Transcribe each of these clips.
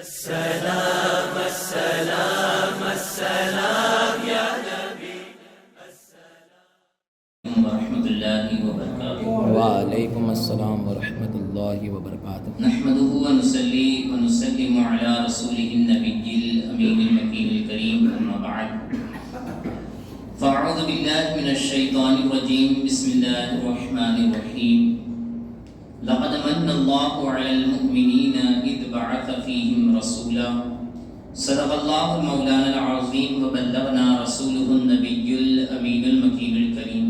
السلام السلام السلام یا نبی ورحمۃ اللہ وبرکاتہ۔ وعلیکم السلام ورحمۃ اللہ وبرکاتہ۔ نحمده ونصلي ونسلم على رسوله النبي الامین المکین الکریم، اما بعد فاعوذ باللہ من الشیطان الرجیم، بسم اللہ الرحمن الرحیم۔ لقد من اللہ علی المؤمنین اذ بعث فیہم رسولا، صدق اللہ مولانا العظیم وبلغنا رسولہ النبی الامین المکین الکریم،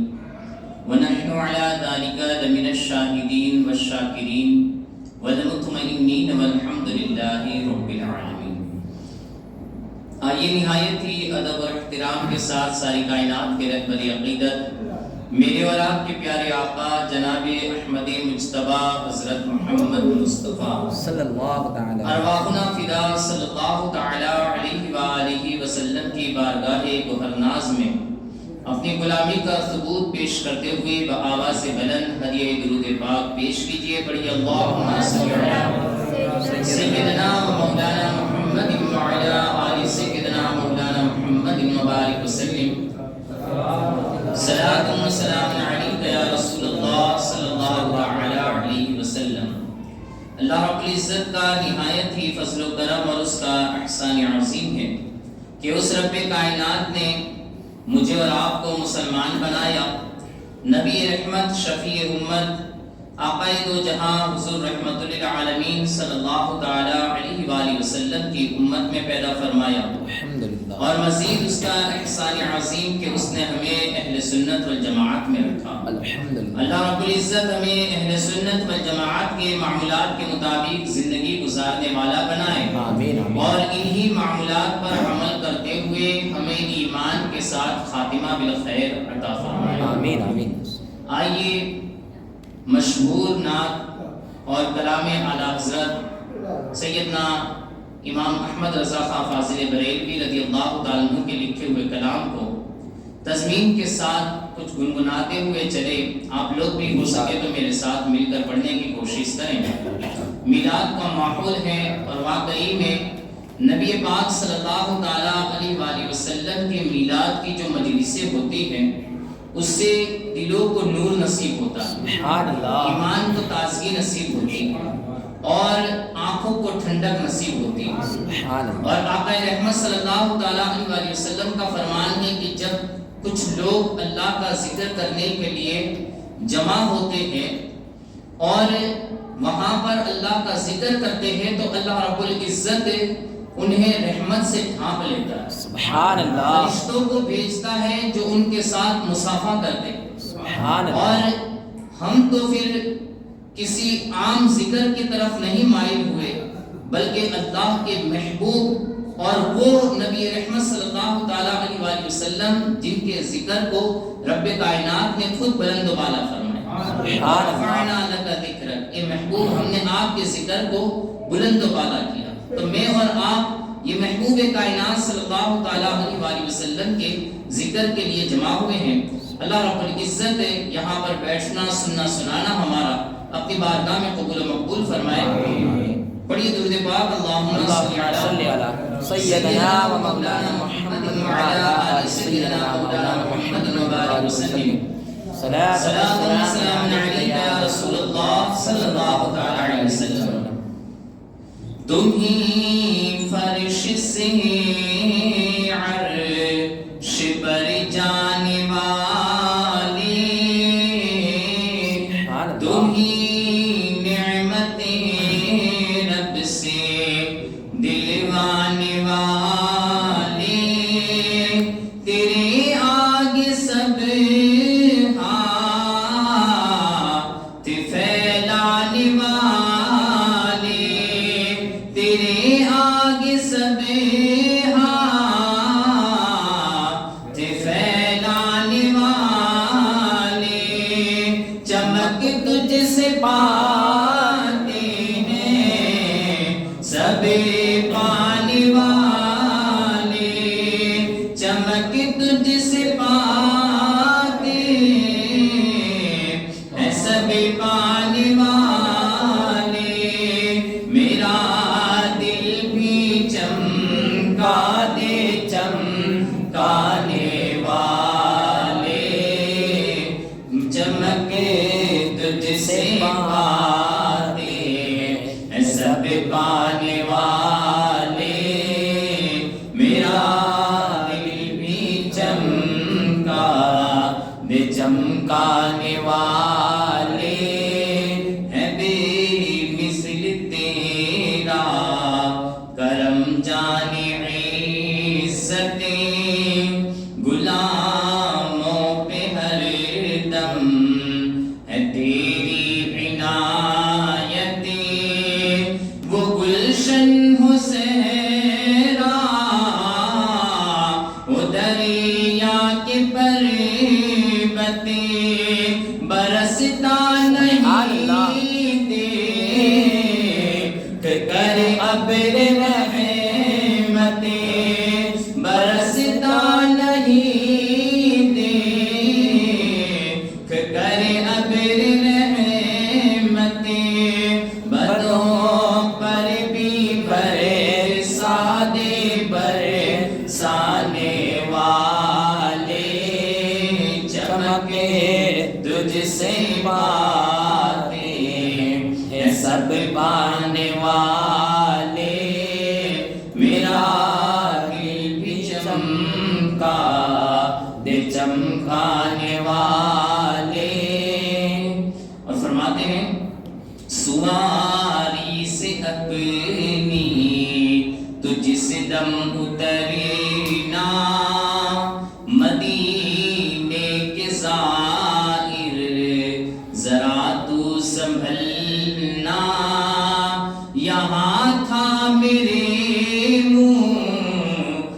ونحن على ذلك لمن الشاہدین والشاکرین والمطمئنین والحمد للہ رب العالمین۔ آئیے نہایت ہی ادب اور احترام کے ساتھ ساری کائنات کے رہبر عقیدت میرے اور آپ کے پیارے آقا جناب احمد مجتبیٰ حضرت محمد مصطفیٰ صلی اللہ تعالی ارواحنا فدا صلی اللہ تعالی علیہ وآلہ وسلم کی بارگاہ گوہرناز میں اپنی غلامی کا ثبوت پیش کرتے ہوئے بآواز بلند ہدیہ درود پاک پیش کیجئے۔ پڑھیے اللہم صلی علی سیدنا و مولانا محمد وعلی آل سیدنا مولانا محمد مبارک وسلم۔ صلاۃ و سلام علیک یا رسول اللہ صلی اللہ علیہ وسلم۔ اللہ رب العزت کا نہایت ہی فضل و کرم اور اس کا احسان عظیم ہے کہ اس رب کائنات نے مجھے اور آپ کو مسلمان بنایا، نبی رحمت شفیع امت آقا دو جہاں حضور رحمت للعالمین صلی اللہ تعالی علیہ وآلہ وسلم کی امت میں پیدا فرمایا، الحمدللہ، اور مزید اس کا احسان عظیم کہ اس نے ہمیں اہل سنت والجماعت میں رکھا۔ الحمدللہ، اللہ رب العزت ہمیں اہل سنت والجماعت کے معمولات کے مطابق زندگی گزارنے والا بنائے، آمین آمین، اور انہی معمولات پر عمل کرتے ہوئے ہمیں ایمان کے ساتھ خاتمہ بالخیر عطا فرمائے، آمین آمین۔ آئیے مشہور نعت اور کلام اعلیٰ حضرت سیدنا امام احمد رضا خاں فاضل بریلوی رضی اللہ تعالیٰ عنہ کے لکھے ہوئے کلام کو تضمین کے ساتھ کچھ گنگناتے ہوئے چلے۔ آپ لوگ بھی ہو سکے تو میرے ساتھ مل کر پڑھنے کی کوشش کریں۔ میلاد کا ماحول ہے اور واقعی میں نبی پاک صلی اللہ تعالیٰ علیہ وآلہ وسلم کے میلاد کی جو مجلسیں ہوتی ہیں اس سے دلوں کو نور نصیب ہوتا ہے، سبحان اللہ، ایمان کو تازگی نصیب ہوتی ہے اور آنکھوں کو ٹھنڈک نصیب ہوتی ہے۔ سبحان اللہ، اور آقا رحمت صلی اللہ تعالیٰ علیہ وسلم کا فرمان ہے کہ جب کچھ لوگ اللہ کا ذکر کرنے کے لیے جمع ہوتے ہیں اور وہاں پر اللہ کا ذکر کرتے ہیں تو اللہ رب العزت انہیں رحمت سے ڈھانپ لیتا ہے، سبحان اللہ، فرشتوں کو بھیجتا ہے جو ان کے ساتھ مصافحہ کرتے ہیں، سبحان اللہ، اور ہم تو پھر کسی عام ذکر کی طرف نہیں مائل ہوئے بلکہ اللہ کے محبوب اور وہ نبی رحمت صلی اللہ تعالیٰ علیہ وآلہ وسلم جن کے ذکر کو رب کائنات نے خود بلند و بالا فرمایا، رفعنا لک ذکرک، اے محبوب ہم نے آپ کے ذکر کو بلند و بالا کیا۔ تو میں اور آپ یہ محبوب کائنات صلی اللہ تعالیٰ علیہ وآلہ وسلم کے ذکر کے لیے جمع ہوئے ہیں۔ اللہ رب العزت یہاں پر بیٹھنا سننا سنانا ہمارا اپنی بارگاہ میں قبول و مقبول فرمائے۔ پڑھیے درود پاک، اللہم صلی علی سیدنا و مولانا محمد وعلی آل سیدنا مولانا محمد مبارک وسلم۔ صلاۃ و سلام علیک یا رسول اللہ صلی اللہ تعالی علیہ وسلم۔ تم ہی فرش سے عرش پر جانے والے، تم ہی نعمتیں رب سے دلوانے والے، تیرے آگے سب ہاتھ پھیلانے والے، تیرے آگے سب ہاتھ پھیلانے والے، چمک تجھ سے پاتے ہیں سب پانے والے، چمک تجھ سے پاتے ہیں سب پانے والے، میرا دل بھی چمکانے والے میرا دل بھی چمکا دے چمکانے والے ہے بے مثل تیرا کرم جانے غلاموں پہ ہر دم ہے تیری عنایتیں وہ گلشن ہو صحرا وہ دریا کے پربتیں برستا نہیں دیکھ کر ابر رحمتیں برستا نہیں دیکھ کر ابر رحمتیں بدوں پر بھی برسانے والے چمکے تجھ سے باتیں ہیں سب پانے والے میرا چمکا دے چمکانے والے. اور فرماتے ہیں سواری سے اپنی تو جس دم اترنا مدینے کے زائر ذرا تو سنبھلنا یہاں تھا میرے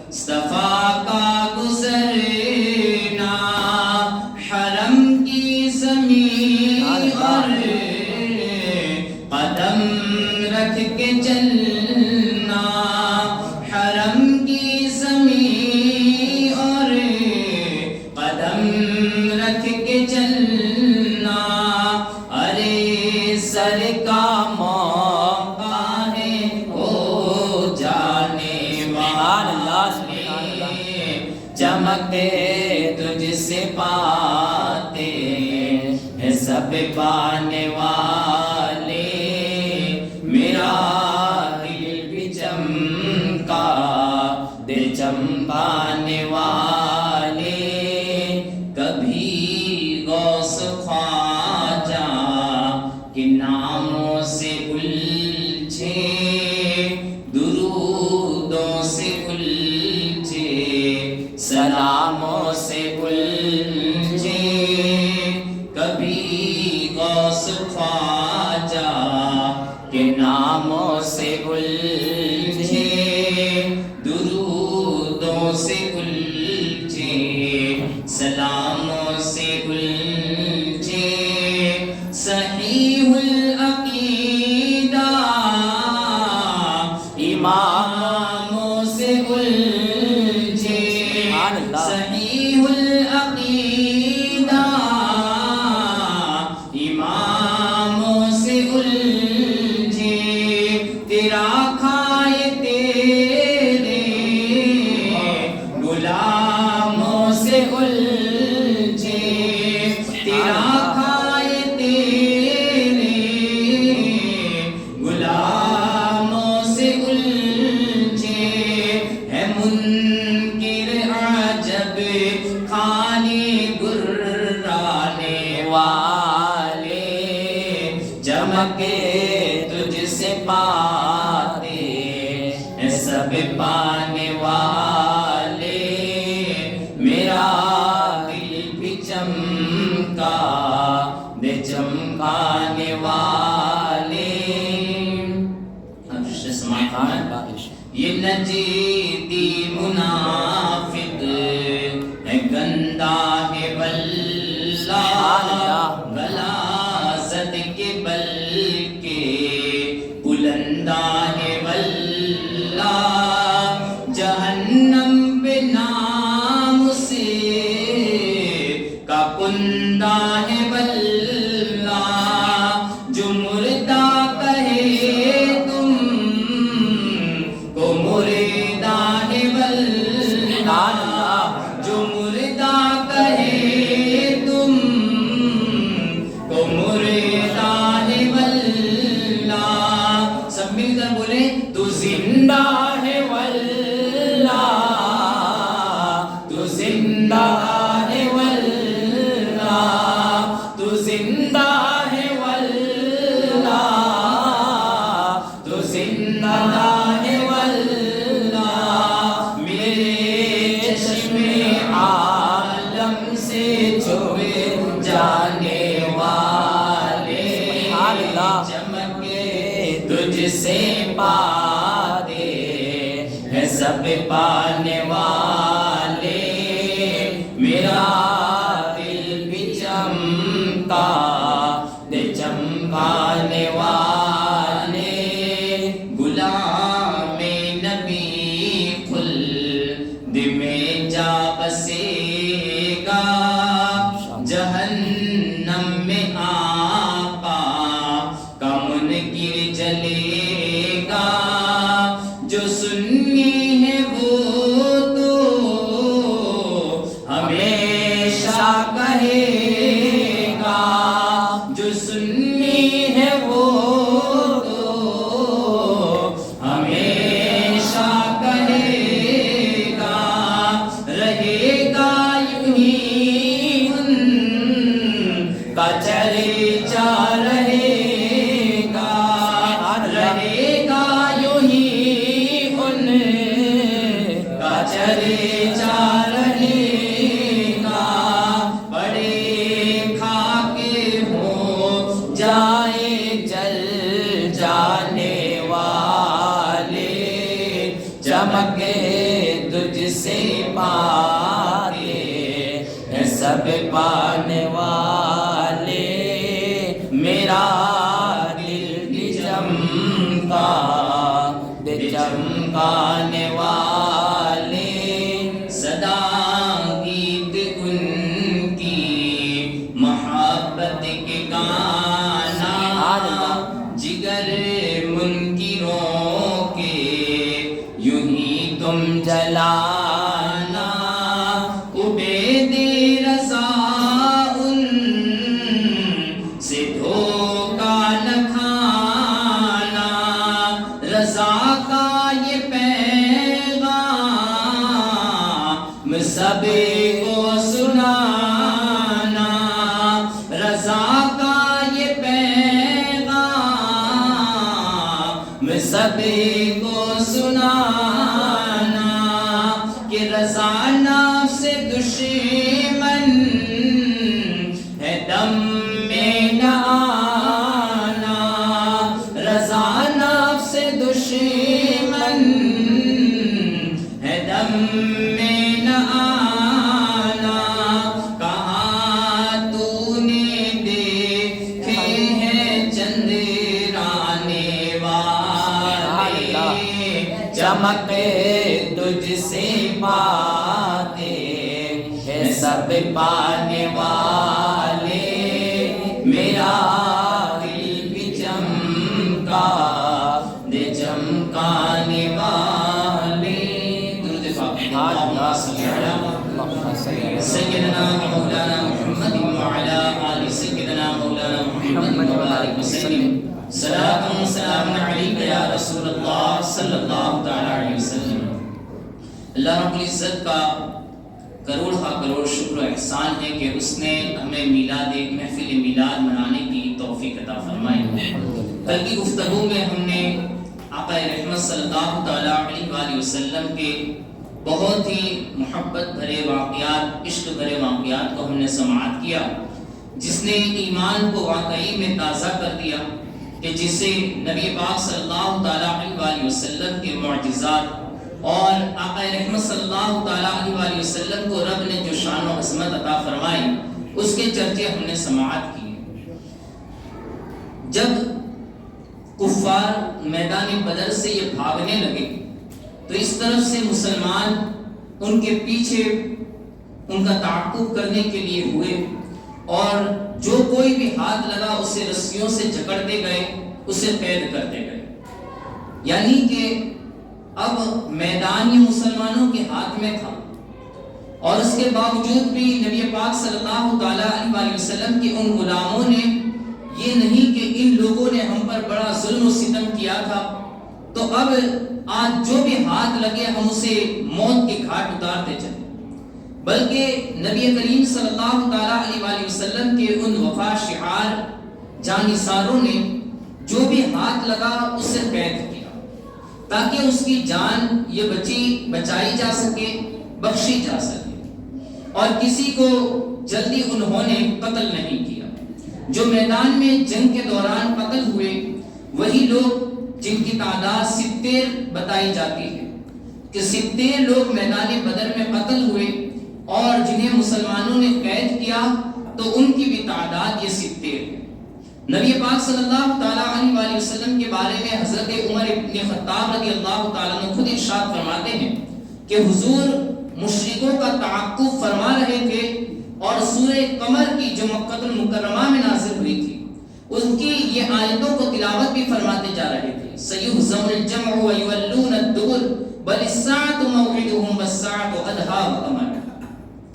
مصطفیٰ کا گزرنا حرم کی زمین اور قدم رکھ کے چلنا حرم کی زمین اور قدم رکھ کے چلنا ارے سر کا موقع ہے او جانے چمکتے تجھ سے پاتے ہیں سب پانے والے میرا دل بھی چمکا دے چمکانے والے کبھی غوث خواجہ کے ناموں سے الجھے درودوں سے الجھے سلاموں سے الجھے کبھی غوث خواجہ کے ناموں سے الجھے درودوں سے الجھے سلاموں سے الجھے صحیح العقیدہ اماموں سے الجھے صحیح العقیدہ اماموں سے الجھے تیرا کھائے تیرے غلاموں سے الجھے تیرا کھائے تیرے غلاموں سے الجھے ہے منکر عجب کھانے گرانے والے چمکے تجھ سے پاتے ہیں سب پانے والے میرا دل بھی چمکا دے چمکانے والے. یہ نجیدی منافق ہے گندا ہے بلا غلاظت کے بل کے بلندہ ہے بلا جہنم پہ نام سے کا کندہ ہے بلا جو مردہ کہے تم کو مردہ ہے بلا جو مردہ کہے زندہ ہے واللہ، تو زندہ ہے واللہ، تو زندہ ہے واللہ، تو زندہ ہے واللہ، میرے چشم عالم سے چھوئے جانے والے چمکے تجھ سے پاتے ہیں سب پانے والے، میرا دل بھی چمکا دے چمکانے والے، غلام نبی خلد میں جا بسے گا، جہنم میں آقا کا منکر جلے گا، جو سنی ہے وہ تو ہمیشہ کہے گا، جو سنی ہے وہ تو ہمیشہ کہے گا، رہے گا یوں ہی ان کا چرچا رہے گا، رہے گا یوں ہی ان کا چرچا رہے گا، بڑے خاکے ہو جائے جل جانے والے، چمکے تجھ سے پاتے ہیں سب پانے والے، میرا دل بھی چمکا دے چمکانے والے، صدا گیت ان کی محبت کے گانا، جگر منکروں کے یوں ہی تم جلانا، عبید رضا ان سے دھوکا نہ کھانا، رضا کا یہ پیغام سب کو سنانا، رضا کا یہ پیغام سب کو سنانا، کہ رضا نفس دشمن ہے دم میں نہ آنا، رضا نفس دشمن ہے دم میں نہ آنا، کہاں تو نے دیکھے ہیں چندرانے والے، چمکے تجھ سے پاتے ہیں سب پانے والے، میرا دل بھی چمکا دے چمکانے والے، درود پاک اللہم صلی علی سیدنا مولانا محمد وعلی آل سیدنا مولانا محمد وبارک وسلم، صلاۃ سلام علیک یا رسول اللہ صلی اللہ تعالی علیہ وسلم۔ اللہ رب العزت کا کروڑ کروڑ شکر و احسان ہے کہ اس نے ہمیں محفل میلاد منانے کی توفیق عطا فرمائی۔ کل کی گفتگو میں ہم نے آقا رحمت صلی اللہ تعالی علیہ وآلہ وسلم کے بہت ہی محبت بھرے واقعات، عشق بھرے واقعات کو ہم نے سماعت کیا، جس نے ایمان کو واقعی میں تازہ کر دیا، کہ جسے نبی پاک صلی اللہ تعالی علیہ وآلہ وسلم کے معجزات اور آقا رحمت صلی اللہ تعالی علیہ وآلہ وسلم کو رب نے جو شان و عظمت عطا فرمائی، اس کے چرچے ہم نے سماعت کیے۔ جب کفار میدان بدر سے یہ بھاگنے لگے تو اس طرف سے مسلمان ان کے پیچھے ان کا تعاقب کرنے کے لیے ہوئے، اور جو کوئی بھی ہاتھ لگا اسے رسیوں سے جکڑتے گئے، اسے قید کرتے گئے، یعنی کہ اب میدان یہ مسلمانوں کے ہاتھ میں تھا، اور اس کے باوجود بھی نبی پاک صلی اللہ تعالی علیہ وسلم کے ان غلاموں نے یہ نہیں کہ ان لوگوں نے ہم پر بڑا ظلم و ستم کیا تھا تو اب آج جو بھی ہاتھ لگے ہم اسے موت کے گھاٹ اتارتے چلیں، بلکہ نبی کریم صلی اللہ تعالیٰ علیہ وآلہ وسلم کے ان وفا شعار جانثاروں نے جو بھی ہاتھ لگا اسے قید کیا تاکہ اس کی جان یہ بچائی جا سکے، بخشی جا سکے، اور کسی کو جلدی انہوں نے قتل نہیں کیا۔ جو میدان میں جنگ کے دوران قتل ہوئے وہی لوگ جن کی تعداد 70 بتائی جاتی ہے کہ 70 لوگ میدان بدر میں قتل ہوئے، اور جنہیں مسلمانوں نے قید کیا تو ان کی بھی تعداد یہ 70 ہے۔ نبی پاک صلی اللہ تعالیٰ علیہ وآلہ وسلم کے بارے میں حضرت عمر بن خطاب رضی اللہ تعالیٰ عنہ خود ارشاد فرماتے ہیں کہ حضور مشرکوں کا تعقب فرما رہے تھے، اور سورہ قمر کی جو مکہ المکرمہ میں نازل ہوئی تھی ان کی یہ آیتوں کو تلاوت بھی فرماتے جا رہے تھے۔ سَيُهْزَمُ الْجَمْعُ وَيُوَلُّونَ الدُّبُرَ بَلِ السَّاعَةُ مَوْعِدُهُمْ وَالسَّاعَةُ أَدْهَىٰ وَأَمَرُ۔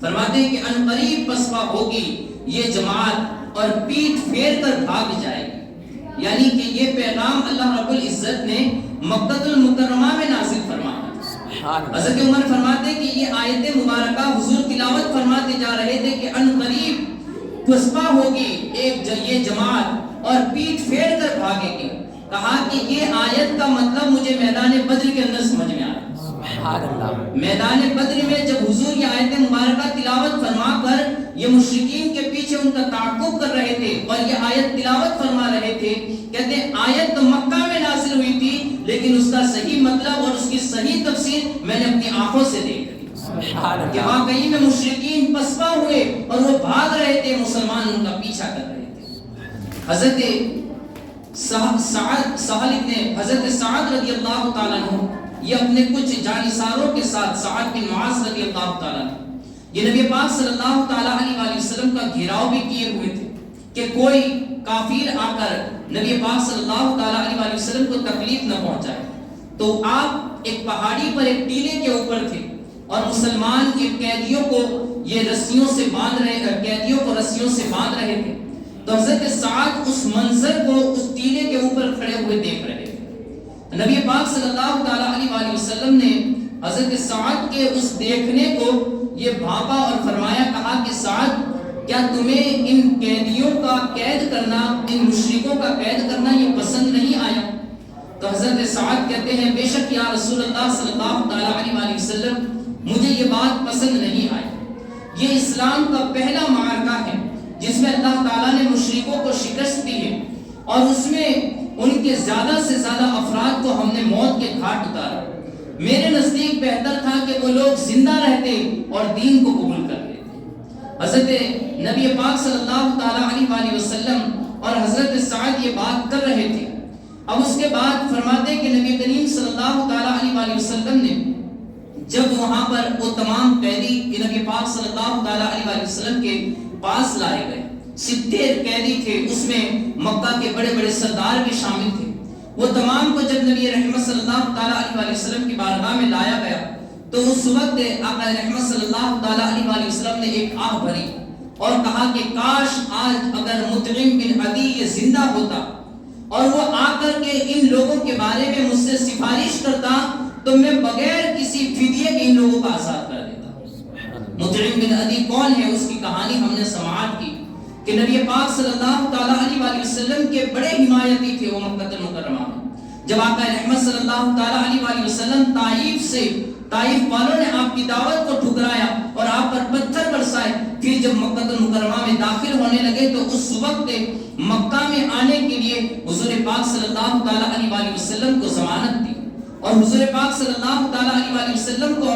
فرماتے ہیں کہ ان قریب پسپا ہوگی یہ جماعت اور پیٹھ پھیر کر بھاگ جائے گی، یعنی کہ یہ پیغام اللہ رب العزت نے مکہ المکرمہ میں نازل فرمایا۔ حضرت عمر فرماتے ہیں کہ یہ آیت مبارکہ حضور تلاوت فرماتے جا رہے تھے کہ ان قریب پسپا ہوگی یہ جماعت اور پیٹھ پھیر کر بھاگے گی۔ کہا کہ یہ آیت کا مطلب مجھے میدان بدر کے اندر سمجھ میں آیا۔ میدان بدر میں جب حضور یہ آیت مبارکہ تلاوت فرما کر یہ مشرکین کے پیچھے ان کا تعاقب کر رہے تھے اور یہ آیت تلاوت فرما رہے تھے، کہتے ہیں آیت تو مکہ میں نازل ہوئی تھی لیکن اس کا صحیح مطلب اور اس کی صحیح تفسیر میں نے اپنی آنکھوں سے دیکھ لی کہ واقعی میں مشرکین پسپا ہوئے اور وہ بھاگ رہے تھے، مسلمان ان کا پیچھا کر رہے تھے۔ حضرت سعد رضی اللہ تعالیٰ عنہ یہ اپنے کچھ جانثاروں کے ساتھ، سعد بن معاذ رضی اللہ تعالیٰ عنہ، یہ نبی پاک صلی اللہ تعالیٰ علیہ وآلہ وسلم کا گھیراؤ بھی کیے ہوئے تھے کہ کوئی کافر آ کر نبی پاک صلی اللہ تعالیٰ علیہ وآلہ وسلم کو تکلیف نہ پہنچائے۔ تو آپ ایک پہاڑی پر ایک ٹیلے کے اوپر تھے اور مسلمان کے قیدیوں کو یہ رسیوں سے باندھ رہے تھے۔ تو حضرت سعد اس منظر کو اس ٹیلے کے اوپر کھڑے ہوئے دیکھ رہے تھے۔ نبی پاک صلی اللہ تعالیٰ علیہ وآلہ وسلم نے حضرت سعد کے اس دیکھنے کو یہ بھاپا اور فرمایا، کہا کہ سعد کیا تمہیں ان قیدیوں کا قید کرنا، ان مشرکوں کا قید کرنا یہ پسند نہیں آیا؟ تو حضرت سعد کہتے ہیں بے شک یا رسول اللہ صلی اللہ تعالیٰ علیہ وآلہ وسلم مجھے یہ بات پسند نہیں آئی۔ یہ اسلام کا پہلا معرکہ ہے جس میں اللہ تعالیٰ نے مشرکوں کو شکست دی ہے اور اس میں ان کے زیادہ سے زیادہ افراد کو ہم نے موت کے گھاٹ اتارا۔ میرے نزدیک بہتر تھا کہ وہ لوگ زندہ رہتے اور دین کو قبول کر لیتے۔ حضرت نبی پاک صلی اللہ تعالیٰ علیہ وآلہ وسلم اور حضرت سعد یہ بات کر رہے تھے۔ اب اس کے بعد فرماتے ہیں کہ نبی کریم صلی اللہ تعالیٰ علیہ وآلہ وسلم نے جب وہاں پر وہ تمام قیدی نبی پاک صلی اللہ تعالیٰ علیہ وآلہ وسلم کے پاس لائے گئے، 70 قیدی تھے، اس میں مکہ کے بڑے بڑے سردار بھی شامل تھے، وہ تمام کو جب نبی رحمت صلی اللہ تعالیٰ علیہ وآلہ وسلم کی بارگاہ میں لایا گیا تو اس وقت آقا رحمت صلی اللہ تعالیٰ علیہ وآلہ وسلم نے ایک آہ بھری اور کہا کہ کاش آج اگر مطعم بن عدی یہ زندہ ہوتا اور وہ آ کر کے ان لوگوں کے بارے میں مجھ سے سفارش کرتا تو میں بغیر کسی فدیے کے ان لوگوں کو آزاد کر دیتا۔ مطعم بن عدی کون ہے؟ اس کی کہانی ہم نے سماعت کی کہ نبی پاک صلی اللہ تعالیٰ علیہ وآلہ وسلم کے بڑے حمایتی تھے وہ مکہ المکرمہ میں۔ جب آقا رحمت صلی اللہ تعالیٰ علیہ وآلہ وسلم طائف والوں نے آپ کی دعوت کو ٹھکرایا اور آپ پر پتھر برسائے، پھر جب مکہ المکرمہ میں داخل ہونے لگے تو اس وقت مکہ میں آنے کے لیے حضور پاک صلی اللہ تعالیٰ علیہ وآلہ وسلم کو ضمانت دی اور حضور پاک صلی اللہ تعالیٰ علیہ وآلہ وسلم کو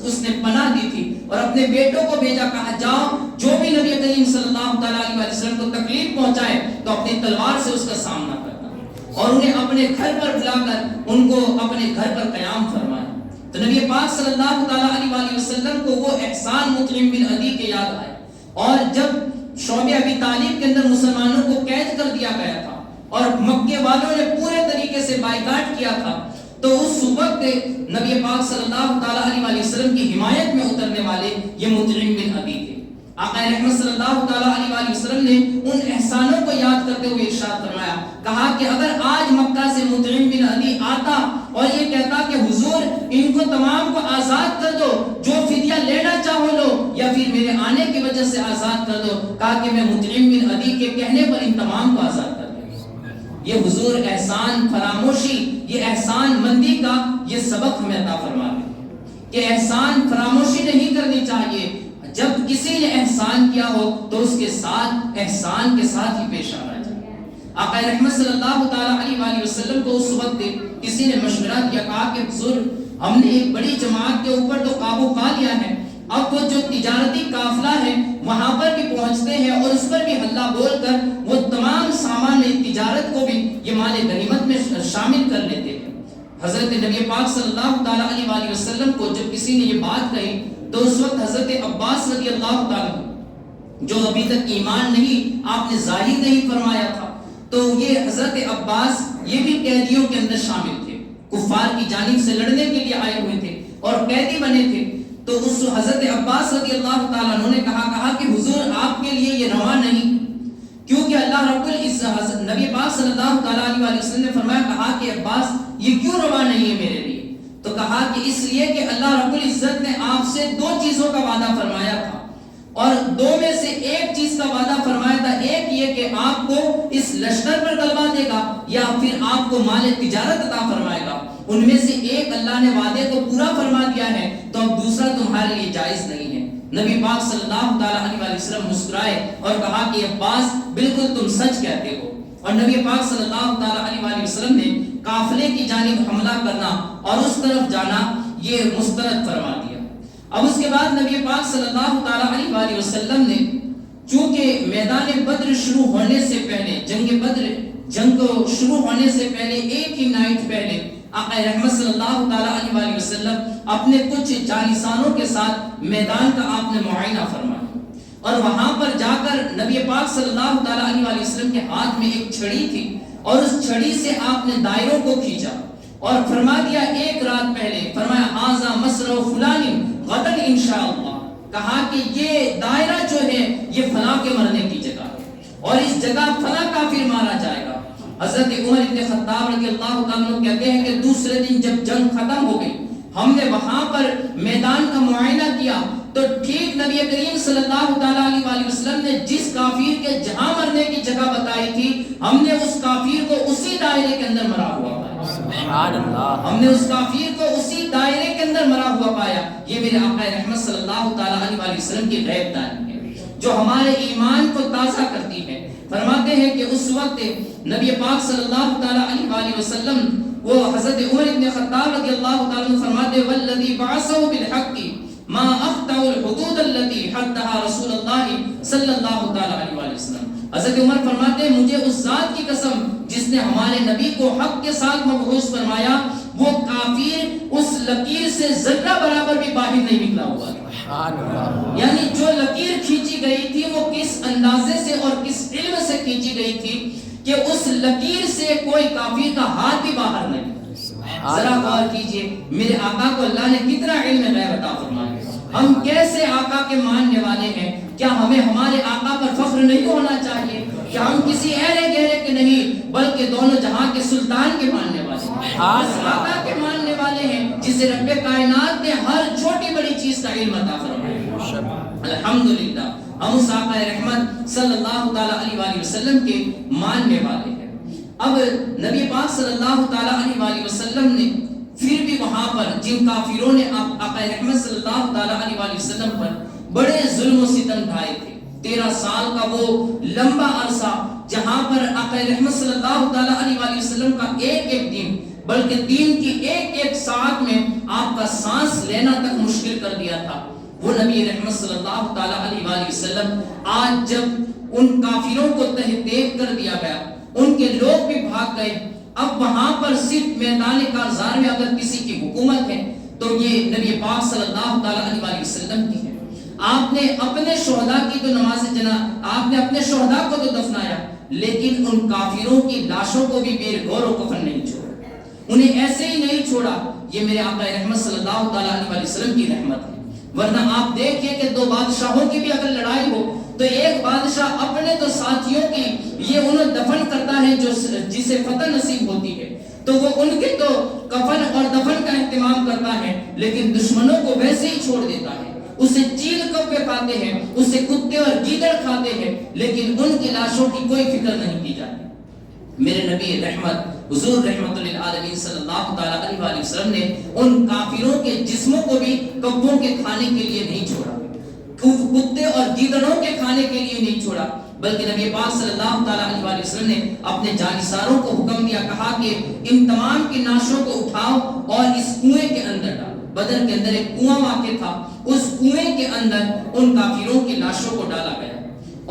اس نے پناہ دی تھی اور اپنے بیٹوں کو بھیجا، کہا جاؤ جو بھی نبی کریم صلی اللہ تعالیٰ علیہ وآلہ وسلم کو تکلیف پہنچائے تو اپنی تلوار سے اس کا سامنا کرنا، اور انہیں اپنے گھر پر بلا کر ان کو اپنے گھر پر قیام فرمایا۔ تو نبی پاک صلی اللہ تعالیٰ علیہ وآلہ وسلم کو وہ احسان مطعم بن عدی کے یاد آئے، اور جب شعبہ ابی طالب کے اندر مسلمانوں کو قید کر دیا گیا تھا اور مکے والوں نے پورے طریقے سے بائیکاٹ کیا تھا تو اس وقت نبی پاک صلی اللہ تعالیٰ علیہ وسلم کی حمایت میں اترنے والے یہ مطعم بن عدی تھے۔ آقا رحمت صلی اللہ تعالیٰ علیہ وآلہ وسلم نے ان احسانوں کو یاد کرتے ہوئے ارشاد فرمایا، کہا کہ اگر آج مکہ سے مطعم بن عدی آتا اور یہ کہتا کہ حضور ان کو تمام کو آزاد کر دو، جو فدیہ لینا چاہو لو، یا پھر میرے آنے کی وجہ سے آزاد کر دو، کہا کہ میں مطعم بن عدی کے کہنے پر ان تمام کو آزاد کر دوں۔ یہ حضور احسان فراموشی، یہ احسان مندی کا یہ سبق ہمیں عطا فرماتے ہیں کہ احسان فراموشی نہیں کرنی چاہیے۔ جب کسی نے احسان کیا ہو تو اس کے ساتھ احسان کے ساتھ ہی پیش آنا چاہیے۔ آقا رحمت صلی اللہ تعالیٰ علیہ وآلہ وسلم کو اس وقت کسی نے مشورہ کیا، کہا کہ حضور ہم نے ایک بڑی جماعت کے اوپر تو قابو پا لیا ہے، اب وہ جو تجارتی قافلہ ہے وہاں پر بھی پہنچتے ہیں اور اس پر بھی ہلہ بول کر وہ تمام سامان تجارت کو بھی یہ مال غنیمت میں شامل کر لیتے ہیں۔ حضرت نبی پاک صلی اللہ تعالیٰ علیہ وآلہ وسلم کو جب کسی نے یہ بات کہی تو اس وقت حضرت عباس رضی اللہ تعالیٰ جو ابھی تک ایمان نہیں آپ نے ظاہر نہیں فرمایا تھا، تو یہ حضرت عباس یہ بھی قیدیوں کے اندر شامل تھے، کفار کی جانب سے لڑنے کے لیے آئے ہوئے تھے اور قیدی بنے تھے۔ تو اس حضرت عباس رضی اللہ تعالیٰ عنہ نے کہا کہ حضور آپ کے لیے یہ روا نہیں، کیونکہ اللہ رب العزت نبی پاک صلی اللہ تعالیٰ علیہ وسلم نے فرمایا، کہا کہ عباس یہ کیوں روا نہیں ہے میرے لیے؟ تو کہا کہ اس لیے کہ اللہ رب العزت نے آپ سے دو چیزوں کا وعدہ فرمایا تھا، اور دو میں سے ایک چیز کا وعدہ فرمایا تھا، ایک یہ کہ آپ کو اس لشکر پر غلبہ دے گا یا پھر آپ کو مال تجارت عطا فرمائے گا، ان میں سے ایک اللہ نے وعدے کو پورا فرما دیا ہے، تو اب دوسرا تمہارے لیے جائز نہیں ہے۔ نبی پاک صلی اللہ تعالیٰ علیہ وسلم مسکرائے اور کہا کہ عباس بالکل تم سچ کہتے ہو، اور نبی پاک صلی اللہ تعالیٰ علیہ وسلم نے قافلے کی جانب حملہ کرنا اور اس طرف جانا یہ مسترد فرما دیا۔ اب اس کے بعد نبی پاک صلی اللہ تعالیٰ علیہ وسلم نے چونکہ میدان بدر شروع ہونے سے پہلے جنگ کو شروع ہونے سے پہلے ایک ہی نائٹ پہلے آقا رحمت صلی اللہ تعالیٰ علیہ وسلم اپنے کچھ جانسانوں کے ساتھ میدان کا آپ نے معائنہ فرمایا، اور وہاں پر جا کر نبی پاک صلی اللہ تعالیٰ علیہ وسلم کے ہاتھ میں ایک چھڑی تھی، اور اس چھڑی سے آپ نے دائروں کو کھینچا اور فرما دیا ایک رات پہلے، فرمایا ھذا مسرع فلان غدن انشاءاللہ، کہا کہ یہ دائرہ جو ہے یہ فلاں کے مرنے کی جگہ ہے اور اس جگہ فلاں کافر مارا جائے گا۔ حضرت عمر بن خطاب رضی اللہ تعالیٰ عنہ کہتے ہیں کہ دوسرے دن جب جنگ ختم ہو گئی، ہم نے وہاں پر میدان کا معائنہ کیا تو ٹھیک نبی کریم صلی اللہ تعالیٰ علیہ وسلم نے جس کافر کے جہاں مرنے کی جگہ بتائی تھی، ہم نے اس کافر کو اسی دائرے کے اندر مرا ہوا پایا۔ سبحان اللہ، ہم نے اس کافر کو اسی دائرے کے اندر مرا ہوا پایا۔ یہ میرے آقا رحمت صلی اللہ تعالیٰ علیہ وسلم کی غیب دانی ہے جو ہمارے ایمان کو تازہ کرتی ہے۔ فرماتے ہیں کہ اس وقت نبی پاک صلی اللہ تعالیٰ علیہ وسلم وہ حضرت عمر بن خطاب رضی اللہ تعالیٰ عنہ فرماتے والذی بعثہ بالحق ما اخطأ الحدود التي حدها رسول اللہ صلی اللہ تعالیٰ علیہ وسلم۔ حضرت عمر فرماتے ہیں مجھے اس ذات کی قسم جس نے ہمارے نبی کو حق کے ساتھ مبعوث فرمایا، وہ کافر اس لکیر سے ذرہ برابر بھی باہر نہیں نکلا ہوا تھا۔ یعنی جو لکیر کھینچی گئی تھی وہ کس اندازے سے اور کس علم سے کھینچی گئی تھی کہ اس لکیر سے کوئی کافر کا ہاتھ بھی باہر نہیں۔ ذرا غور کیجئے میرے آقا کو اللہ نے کتنا علم غیب عطا فرمایا۔ ہم کیسے آقا کے ماننے والے ہیں؟ کیا ہمیں ہمارے آقا پر فخر نہیں ہونا چاہیے؟ کیا ہم کسی ایرے گہرے کے نہیں بلکہ دونوں جہاں کے سلطان کے ماننے والے ہیں، آقا کے ماننے والے ہیں جسے رب کائنات نے ہر چھوٹی بڑی چیز کا علم عطا فرمایا۔ الحمدللہ ہم اس آقا رحمت صلی اللہ تعالیٰ علیہ وسلم کے ماننے والے ہیں۔ اب نبی پاک صلی اللہ تعالیٰ علیہ وسلم نے پھر بھی وہاں پر جن کافروں نے آقا رحمت صلی اللہ تعالیٰ علیہ وسلم پر بڑے ظلم و ستم ڈھائے تھے، 13 سال کا وہ لمبا عرصہ جہاں پر آقا رحمت صلی اللہ تعالیٰ علیہ وسلم کا ایک ایک دن بلکہ دین کی ایک ایک ساعت میں آپ کا سانس لینا تک مشکل کر دیا تھا، وہ نبی رحمت صلی اللہ تعالیٰ علیہ وسلم آج جب ان کافروں کو تہدید کر دیا گیا، ان کے لوگ بھی بھاگ گئے، اب وہاں پر صرف میدان کارزار میں اگر کسی کی حکومت ہے تو یہ نبی پاک صلی اللہ تعالیٰ علیہ وسلم کی ہے۔ آپ نے اپنے شہداء کی تو نماز جنازہ، آپ نے اپنے شہداء کو تو دفنایا، لیکن ان کافروں کی لاشوں کو بھی بے غور و کفن نہیں چھوڑا، انہیں ایسے ہی نہیں چھوڑا۔ یہ میرے آقا رحمت صلی اللہ تعالیٰ علیہ وسلم کی رحمت ہے۔ ورنہ آپ دیکھیں کہ دو بادشاہوں کی بھی اگر لڑائی ہو تو ایک بادشاہ اپنے تو ساتھیوں کی یہ انہیں دفن کرتا ہے جو جسے فتح نصیب ہوتی ہے، تو وہ ان کے تو کفن اور دفن کا اہتمام کرتا ہے، لیکن دشمنوں کو ویسے ہی چھوڑ دیتا ہے، اسے چیل کوے کھاتے ہیں، اسے کتے اور گیدڑ کھاتے ہیں، لیکن ان کی لاشوں کی کوئی فکر نہیں کی جاتی۔ میرے نبی رحمت حضور رحمت للعالمین صلی اللہ تعالیٰ علیہ وآلہ وسلم نے ان کافروں کے جسموں کو بھی کبوں کے کھانے کے لیے نہیں چھوڑا، کتے اور گیدڑوں کے کھانے کے لیے نہیں چھوڑا، بلکہ نبی پاک صلی اللہ تعالیٰ علیہ وآلہ وسلم نے اپنے جانثاروں کو حکم دیا، کہا کہ ان تمام کی ناشوں کو اٹھاؤ اور اس کنویں کے اندر ڈالو۔ بدر کے اندر ایک کنواں واقع تھا، اس کنویں کے اندر ان کافروں کی لاشوں کو ڈالا گیا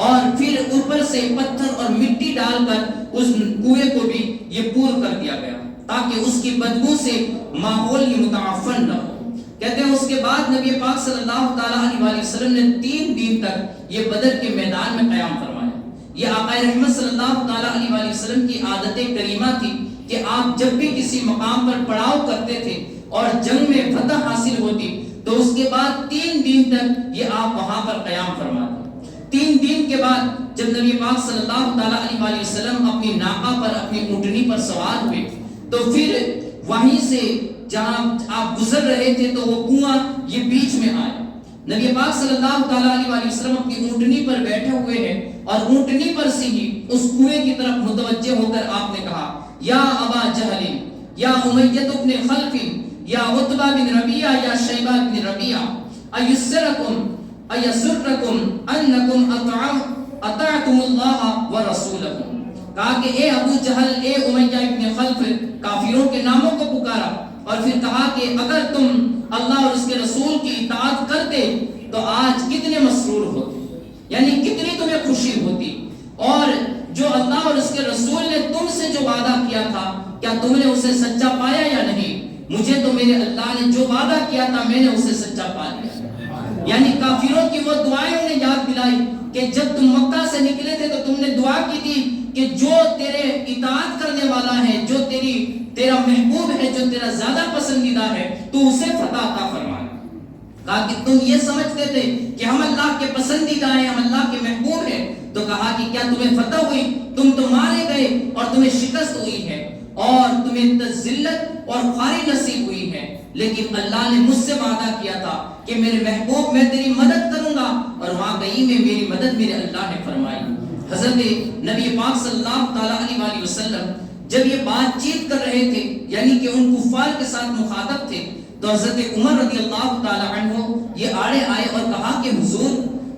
اور پھر اوپر سے پتھر اور مٹی ڈال کر اس کنویں کو بھی یہ پور کر دیا گیا تاکہ اس کی بدبو سے ماحول یہ متعفن نہ ہو۔ کہتے ہیں اس کے بعد نبی پاک صلی اللہ تعالیٰ علیہ وآلہ وسلم نے 3 دن تک یہ بدر کے میدان میں قیام فرمایا۔ یہ آقا رحمت صلی اللہ تعالیٰ علیہ وآلہ وسلم کی عادت کریمہ تھی کہ آپ جب بھی کسی مقام پر پڑاؤ کرتے تھے اور جنگ میں فتح حاصل ہوتی تو اس کے بعد 3 دن تک یہ آپ وہاں پر قیام فرماتے۔ 3 دن کے بعد جب نبی پاک صلی اللہ تعالیٰ علیہ وآلہ وسلم اپنی ناقہ پر اپنی اونٹنی پر سوار ہوئے تو پھر وہیں سے جہاں آپ گزر رہے تھے تو وہ کنواں یہ بیچ میں آیا۔ نبی پاک صلی اللہ تعالیٰ علیہ وآلہ وسلم اپنی اونٹنی پر بیٹھے ہوئے ہیں اور اونٹنی پر سے ہی اس کنویں کی طرف متوجہ ہو کر آپ نے کہا، یا ابا جہل، یا امیہ بن خلف، یا عتبہ بن ربیعہ، یا شیبہ بن ربیعہ، ایسرکم انکم اطعتم اللہ ورسولہ۔ کہا کہ اے ابو جہل، اے امیہ بن خلف، کافروں کے ناموں کو پکارا اور پھر کہا کہ اگر تم اللہ اور اس کے رسول کی اطاعت کرتے تو آج کتنے مسرور ہوتے، یعنی کتنی تمہیں خوشی ہوتی، اور جو اللہ اور اس کے رسول نے تم سے جو وعدہ کیا تھا کیا تم نے اسے سچا پایا یا نہیں؟ مجھے تو میرے اللہ نے جو وعدہ کیا تھا میں نے اسے سچا پا لیا۔ یعنی کافروں کی وہ دعائیں انہیں یاد دلائی کہ جب تم مکہ سے نکلے تھے تو تم نے دعا کی تھی کہ جو تیرے اطاعت کرنے والا ہے، جو تیرا محبوب ہے، جو تیرا زیادہ پسندیدہ ہے، تو اسے فتح عطا فرما۔ کہا کہ تم یہ سمجھتے تھے کہ ہم اللہ کے پسندیدہ ہیں، ہم اللہ کے محبوب ہیں، تو کہا کہ کیا تمہیں فتح ہوئی؟ تم تو مارے گئے اور تمہیں شکست ہوئی ہے اور تمہیں ذلت اور خواری نصیب ہوئی ہے، لیکن اللہ نے مجھ سے وعدہ کیا تھا کہ میرے محبوب میں تیری مدد کروں گا، اور واقعی میں میری مدد میرے اللہ نے فرمائی۔ حضرت نبی پاک صلی اللہ تعالیٰ علیہ وآلہ وسلم جب یہ بات چیت کر رہے تھے، یعنی کہ ان کفار کے ساتھ مخاطب تھے، تو حضرت عمر رضی اللہ تعالیٰ عنہ یہ آڑے آئے اور کہا کہ حضور،